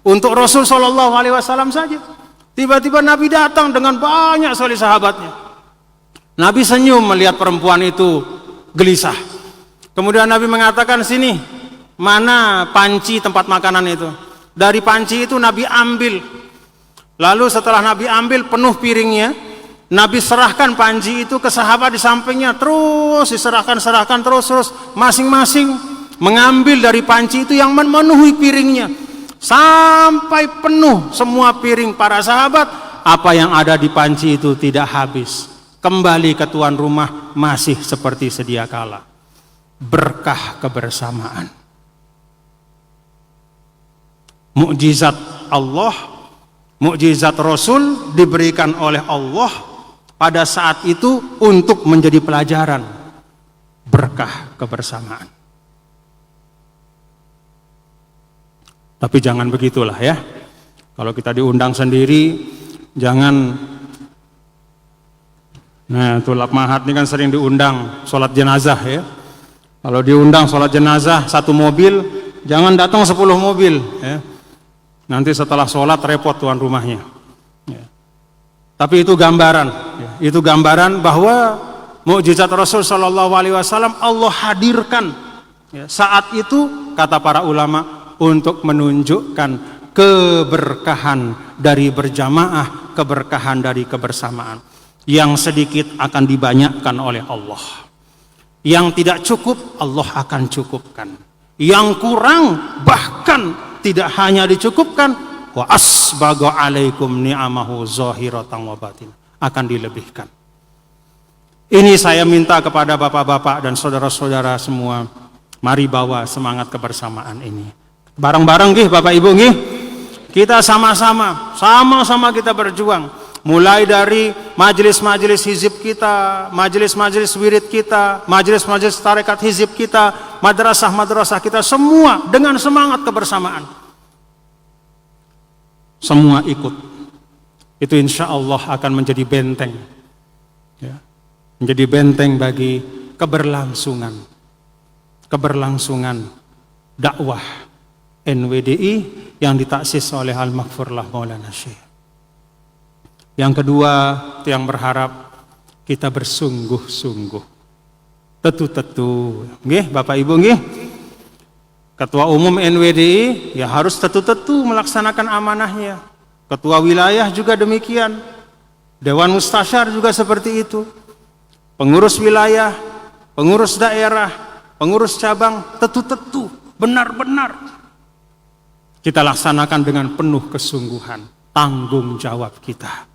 D: untuk Rasul SAW saja. Tiba-tiba Nabi datang dengan banyak sekali sahabatnya. Nabi senyum melihat perempuan itu gelisah. Kemudian Nabi mengatakan, sini, mana panci tempat makanan itu? Dari panci itu Nabi ambil. Lalu setelah Nabi ambil penuh piringnya, Nabi serahkan panci itu ke sahabat di sampingnya. Terus diserahkan terus masing-masing mengambil dari panci itu yang memenuhi piringnya. Sampai penuh semua piring para sahabat. Apa yang ada di panci itu tidak habis. Kembali ke tuan rumah masih seperti sedia kala. Berkah kebersamaan. Mukjizat Allah, mukjizat Rasul diberikan oleh Allah pada saat itu untuk menjadi pelajaran. Berkah kebersamaan. Tapi jangan begitulah ya. Kalau kita diundang sendiri, jangan. Nah, tulap mahat ini kan sering diundang sholat jenazah ya. Kalau diundang sholat jenazah satu mobil, jangan datang 10 mobil ya. Nanti setelah sholat repot tuan rumahnya ya. Tapi itu gambaran ya. Itu gambaran bahwa mukjizat Rasul SAW Allah hadirkan ya. Saat itu kata para ulama untuk menunjukkan keberkahan dari berjamaah, keberkahan dari kebersamaan. Yang sedikit akan dibanyakkan oleh Allah. Yang tidak cukup Allah akan cukupkan. Yang kurang bahkan tidak hanya dicukupkan, wa asbaga alaikum ni'amahu zahiratan wa batin, akan dilebihkan. Ini saya minta kepada bapak-bapak dan saudara-saudara semua, mari bawa semangat kebersamaan ini. Bareng-bareng nggih Bapak Ibu nggih. Kita sama-sama kita berjuang. Mulai dari majelis-majelis hizib kita, majelis-majelis wirid kita, majelis-majelis tarekat hizib kita, madrasah-madrasah kita, semua dengan semangat kebersamaan. Semua ikut. Itu insya Allah akan menjadi benteng. Ya. Menjadi benteng bagi keberlangsungan dakwah NWDI yang ditaksis oleh Al-Maghfurlah Maulana Syekh. Yang kedua, yang berharap kita bersungguh-sungguh, tetu-tetu, nggih Bapak Ibu nggih. Ketua Umum NWDI ya harus tetu-tetu melaksanakan amanahnya. Ketua wilayah juga demikian. Dewan Mustasyar juga seperti itu. Pengurus wilayah, pengurus daerah, pengurus cabang, tetu-tetu, benar-benar kita laksanakan dengan penuh kesungguhan, tanggung jawab kita.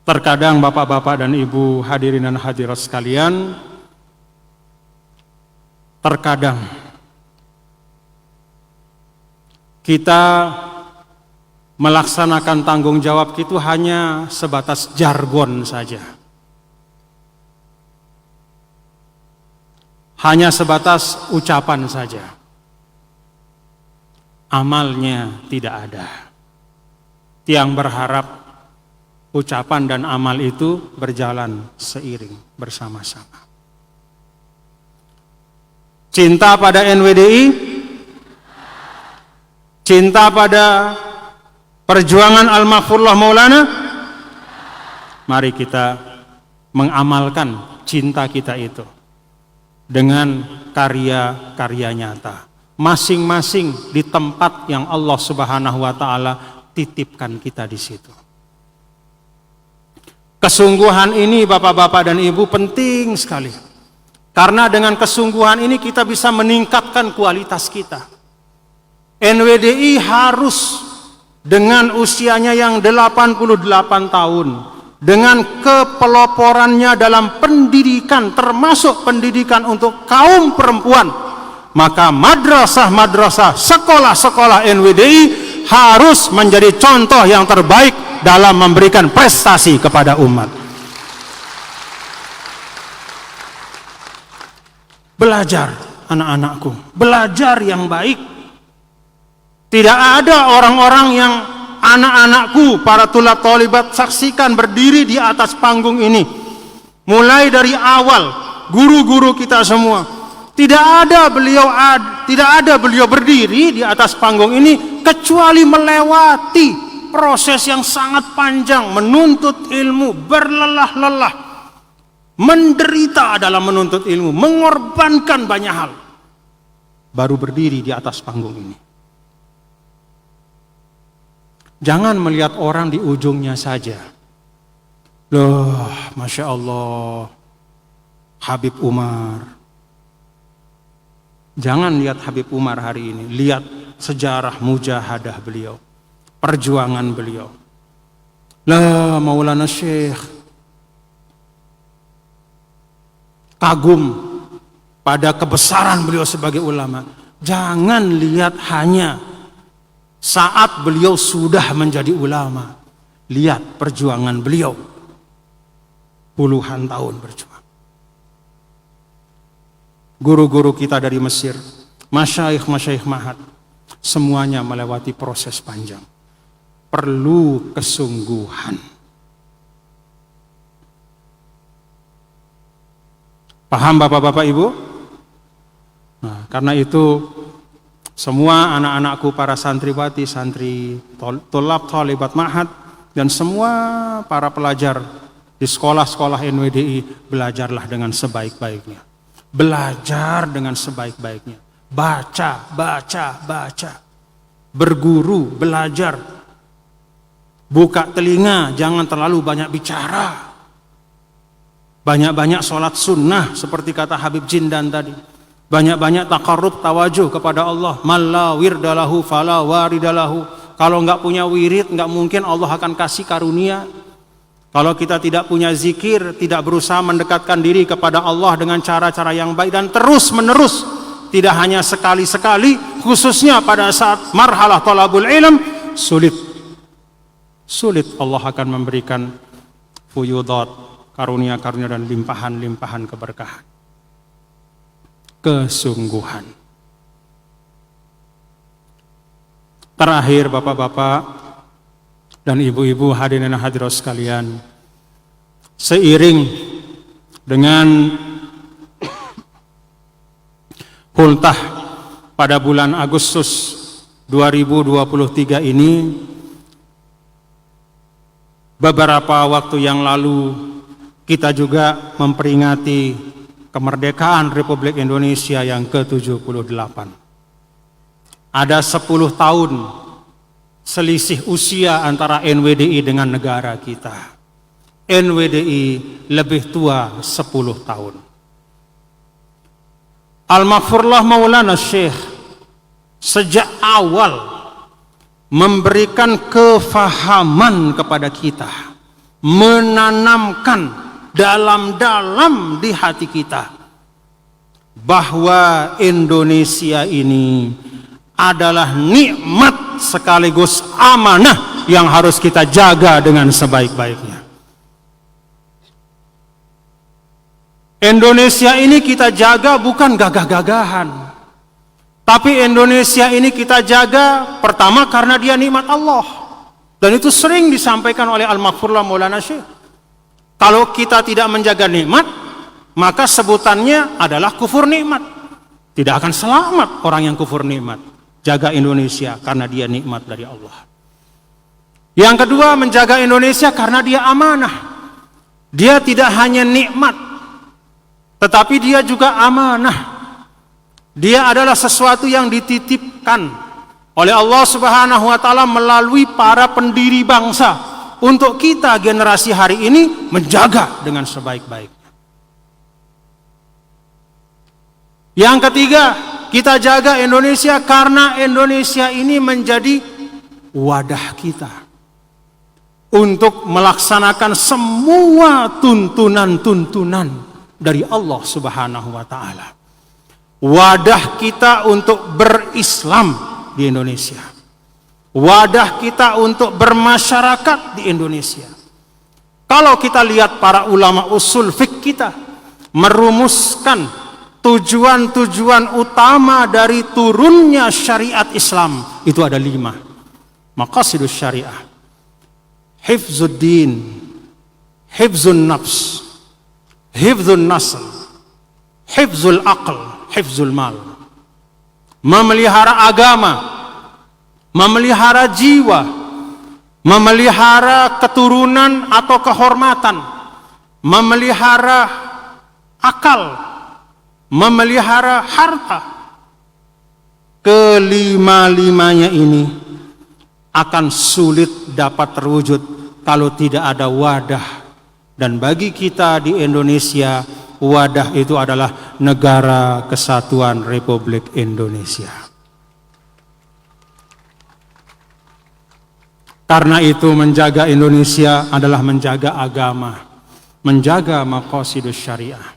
D: Terkadang bapak-bapak dan ibu hadirin dan hadirat sekalian, terkadang kita melaksanakan tanggung jawab itu hanya sebatas jargon saja. Hanya sebatas ucapan saja. Amalnya tidak ada. Tiang berharap ucapan dan amal itu berjalan seiring bersama-sama. Cinta pada NWDI, cinta pada perjuangan Al-Mahfurullah Maulana, mari kita mengamalkan cinta kita itu dengan karya-karya nyata, masing-masing di tempat yang Allah Subhanahu wa taala titipkan kita di situ. Kesungguhan ini bapak-bapak dan ibu penting sekali. Karena dengan kesungguhan ini kita bisa meningkatkan kualitas kita. NWDI harus dengan usianya yang 88 tahun, dengan kepeloporannya dalam pendidikan, termasuk pendidikan untuk kaum perempuan, maka madrasah-madrasah, sekolah-sekolah NWDI harus menjadi contoh yang terbaik dalam memberikan prestasi kepada umat. Belajar anak-anakku, belajar yang baik. Tidak ada orang-orang yang anak-anakku, para tulab talibat, saksikan berdiri di atas panggung ini. Mulai dari awal, guru-guru kita semua. Tidak ada beliau berdiri di atas panggung ini kecuali melewati proses yang sangat panjang, menuntut ilmu, berlelah-lelah, menderita dalam menuntut ilmu, mengorbankan banyak hal, baru berdiri di atas panggung ini. Jangan melihat orang di ujungnya saja. Loh, Masya Allah, Habib Umar. Jangan lihat Habib Umar hari ini, lihat sejarah mujahadah beliau, perjuangan beliau. Lah, Maulana Syekh kagum pada kebesaran beliau sebagai ulama. Jangan lihat hanya saat beliau sudah menjadi ulama. Lihat perjuangan beliau, puluhan tahun berjuang. Guru-guru kita dari Mesir, masyaikh Mahat, semuanya melewati proses panjang. Perlu kesungguhan. Paham bapak-bapak ibu? Nah, karena itu semua anak-anakku, para santriwati, santri, tulab talibat Mahat, dan semua para pelajar di sekolah-sekolah NWDI, belajarlah dengan sebaik-baiknya. Belajar dengan sebaik-baiknya. Baca. Berguru, belajar. Buka telinga, jangan terlalu banyak bicara. Banyak-banyak sholat sunnah, seperti kata Habib Jindan tadi. Banyak-banyak takarrub, tawajuh kepada Allah. Malla wirdalahu fala waridalahu. Kalau enggak punya wirid, enggak mungkin Allah akan kasih karunia. Kalau kita tidak punya zikir, tidak berusaha mendekatkan diri kepada Allah dengan cara-cara yang baik dan terus menerus, tidak hanya sekali-sekali, khususnya pada saat marhalah talabul ilm, sulit Allah akan memberikan fuyudat, karunia-karunia dan limpahan-limpahan keberkahan. Kesungguhan. Terakhir bapak-bapak dan ibu-ibu hadirin dan hadirat sekalian, seiring dengan hultah pada bulan Agustus 2023 ini, beberapa waktu yang lalu kita juga memperingati kemerdekaan Republik Indonesia yang ke-78. Ada 10 tahun selisih usia antara NWDI dengan negara kita. NWDI lebih tua 10 tahun. Al-Mahfurullah Maulana Syekh sejak awal memberikan kefahaman kepada kita menanamkan dalam-dalam di hati kita bahwa Indonesia ini adalah nikmat sekaligus amanah yang harus kita jaga dengan sebaik-baiknya. Indonesia ini kita jaga bukan gagah-gagahan, tapi Indonesia ini kita jaga pertama karena dia nikmat Allah, dan itu sering disampaikan oleh Al-Maghfurlah Maulana Syekh. Kalau kita tidak menjaga nikmat, maka sebutannya adalah kufur nikmat. Tidak akan selamat orang yang kufur nikmat. Jaga Indonesia karena dia nikmat dari Allah. Yang kedua, menjaga Indonesia karena dia amanah. Dia tidak hanya nikmat, tetapi dia juga amanah. Dia adalah sesuatu yang dititipkan oleh Allah Subhanahu wa taala melalui para pendiri bangsa untuk kita generasi hari ini menjaga dengan sebaik-baiknya. Yang ketiga, kita jaga Indonesia karena Indonesia ini menjadi wadah kita untuk melaksanakan semua tuntunan-tuntunan dari Allah Subhanahu wa taala. Wadah kita untuk berislam di Indonesia. Wadah kita untuk bermasyarakat di Indonesia. Kalau kita lihat para ulama usul fiqh kita merumuskan tujuan-tujuan utama dari turunnya syariat Islam, itu ada 5. Maqasidus syariah: hifzuddin, hifzun nafs, hifzun nasl, hifzul aql, hifzul mal. Memelihara agama, memelihara jiwa, memelihara keturunan atau kehormatan, memelihara akal, memelihara harta. Kelima-limanya ini akan sulit dapat terwujud kalau tidak ada wadah. Dan bagi kita di Indonesia, wadah itu adalah Negara Kesatuan Republik Indonesia. Karena itu menjaga Indonesia adalah menjaga agama, menjaga maqasidus syariah.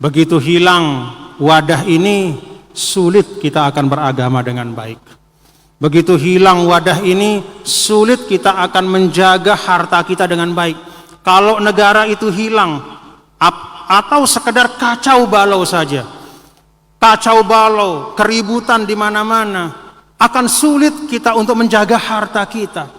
D: Begitu hilang wadah ini, sulit kita akan beragama dengan baik. Begitu hilang wadah ini, sulit kita akan menjaga harta kita dengan baik. Kalau negara itu hilang, atau sekedar kacau balau saja, kacau balau, keributan di mana-mana, akan sulit kita untuk menjaga harta kita.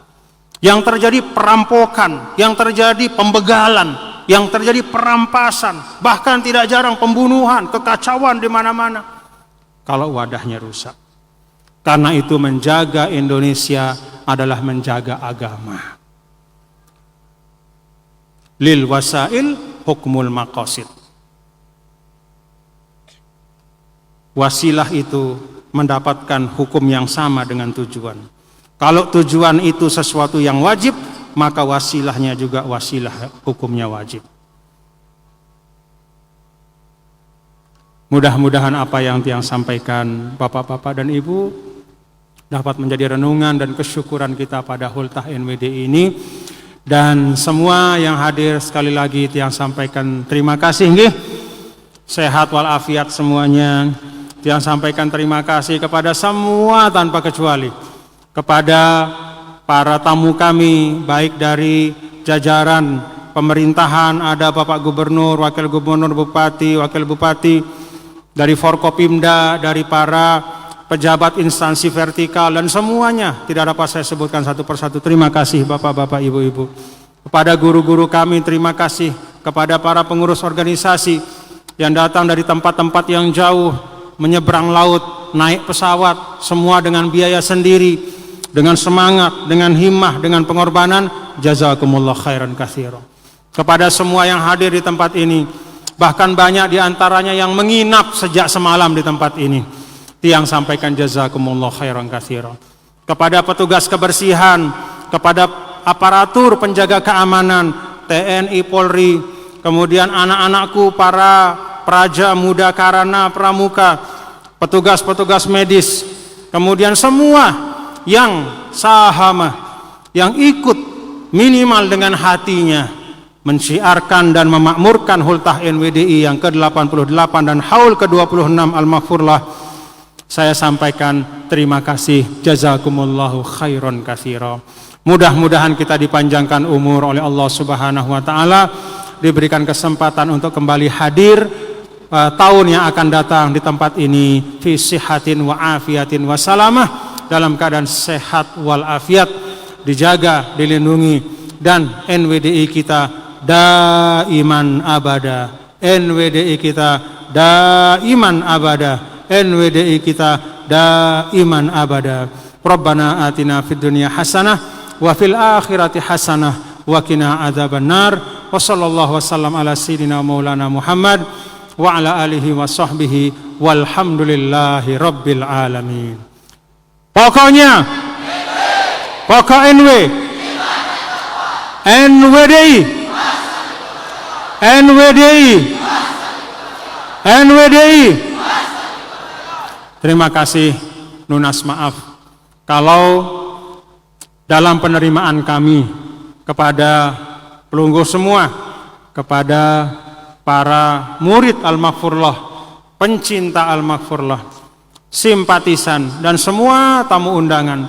D: Yang terjadi perampokan, yang terjadi pembegalan, yang terjadi perampasan, bahkan tidak jarang pembunuhan, kekacauan di mana-mana, kalau wadahnya rusak. Karena itu menjaga Indonesia adalah menjaga agama. Lil wasail hukmul maqasid. Wasilah itu mendapatkan hukum yang sama dengan tujuan. Kalau tujuan itu sesuatu yang wajib, maka wasilahnya juga wasilah, hukumnya wajib. Mudah-mudahan apa yang Tiang sampaikan Bapak-bapak dan Ibu dapat menjadi renungan dan kesyukuran kita pada Hultah NWD ini. Dan semua yang hadir, sekali lagi Tiang sampaikan terima kasih nggih. Sehat walafiat semuanya. Tiang sampaikan terima kasih kepada semua tanpa kecuali, kepada para tamu kami, baik dari jajaran pemerintahan, ada Bapak Gubernur, Wakil Gubernur, Bupati, Wakil Bupati, dari Forkopimda, dari para pejabat instansi vertikal, dan semuanya tidak dapat saya sebutkan satu persatu. Terima kasih Bapak-bapak, Ibu-ibu. Kepada guru-guru kami, terima kasih. Kepada para pengurus organisasi yang datang dari tempat-tempat yang jauh, menyeberang laut, naik pesawat, semua dengan biaya sendiri, dengan semangat, dengan himmah, dengan pengorbanan. Jazakumullah khairan katsira. Kepada semua yang hadir di tempat ini, bahkan banyak diantaranya yang menginap sejak semalam di tempat ini, Tiang sampaikan jazakumullah khairan katsira. Kepada petugas kebersihan, kepada aparatur penjaga keamanan, TNI, Polri, kemudian anak-anakku, para praja muda karana pramuka, petugas-petugas medis, kemudian semua yang sahamah, yang ikut minimal dengan hatinya mensyiarkan dan memakmurkan hultah NWDI yang ke-88 dan haul ke-26 Al-Maghfurlah, saya sampaikan terima kasih, jazakumullahu khairan katsira. Mudah-mudahan kita dipanjangkan umur oleh Allah Subhanahu wa taala, diberikan kesempatan untuk kembali hadir tahun yang akan datang di tempat ini fi sihatin wa afiatin wa salamah, dalam keadaan sehat wal afiat, dijaga, dilindungi, dan NWDI kita daiman abada, NWDI kita daiman abada, NWDI kita daiman abada. Rabbana atina fid dunya hasanah wa fil akhirati hasanah wa qina adzabannar. Wa sallallahu wasallam ala sayyidina maulana Muhammad wa ala alihi wa sahbihi walhamdulillahi rabbil alamin. Pokoknya pokok NWDI NWDI. Terima kasih, lunas maaf kalau dalam penerimaan kami kepada pelunggu semua, kepada para murid Al-Maghfurlah, pencinta Al-Maghfurlah, simpatisan, dan semua tamu undangan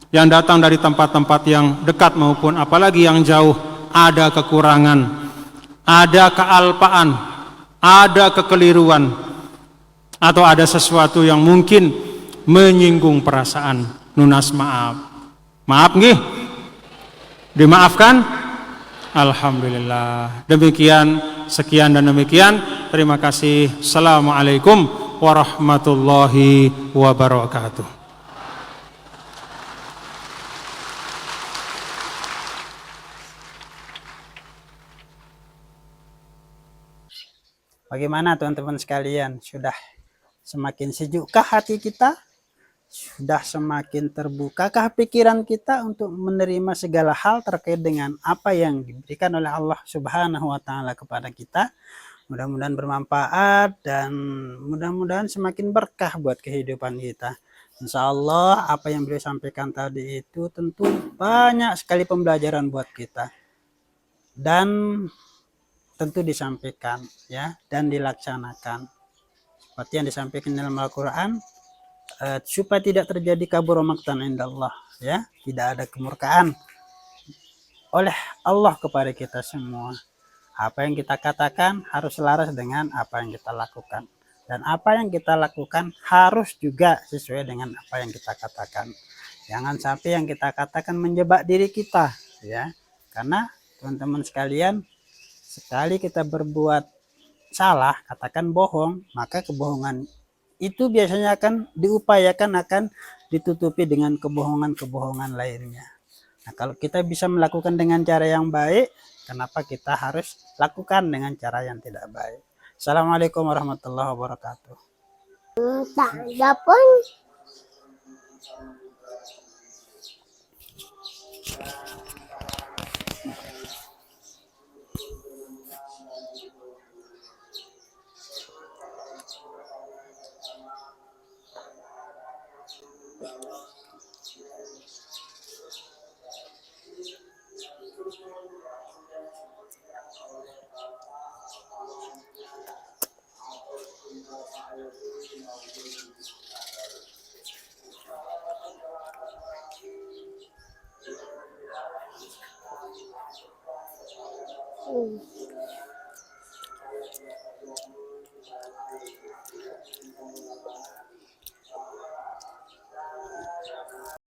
D: yang datang dari tempat-tempat yang dekat maupun apalagi yang jauh, ada kekurangan, ada kealpaan, ada kekeliruan, atau ada sesuatu yang mungkin menyinggung perasaan, lunas maaf. Maaf nggih? Dimaafkan? Alhamdulillah. Demikian, sekian dan demikian. Terima kasih. Assalamualaikum warahmatullahi wabarakatuh.
B: Bagaimana teman-teman sekalian? Sudah semakin sejukkah hati kita? Sudah semakin terbukakah pikiran kita untuk menerima segala hal terkait dengan apa yang diberikan oleh Allah Subhanahu wa taala kepada kita? Mudah-mudahan bermanfaat dan mudah-mudahan semakin berkah buat kehidupan kita. Insya Allah apa yang beliau sampaikan tadi itu tentu banyak sekali pembelajaran buat kita. Dan tentu disampaikan ya dan dilaksanakan. Seperti yang disampaikan dalam Al-Qur'an, supaya tidak terjadi kabur maktan indallah, ya, tidak ada kemurkaan oleh Allah kepada kita semua. Apa yang kita katakan harus selaras dengan apa yang kita lakukan, dan apa yang kita lakukan harus juga sesuai dengan apa yang kita katakan. Jangan sampai yang kita katakan menjebak diri kita, ya, karena teman-teman sekalian, sekali kita berbuat salah, katakan bohong, maka kebohongan itu biasanya akan diupayakan akan ditutupi dengan kebohongan-kebohongan lainnya. Nah, kalau kita bisa melakukan dengan cara yang baik, kenapa kita harus lakukan dengan cara yang tidak baik? Assalamualaikum warahmatullahi wabarakatuh.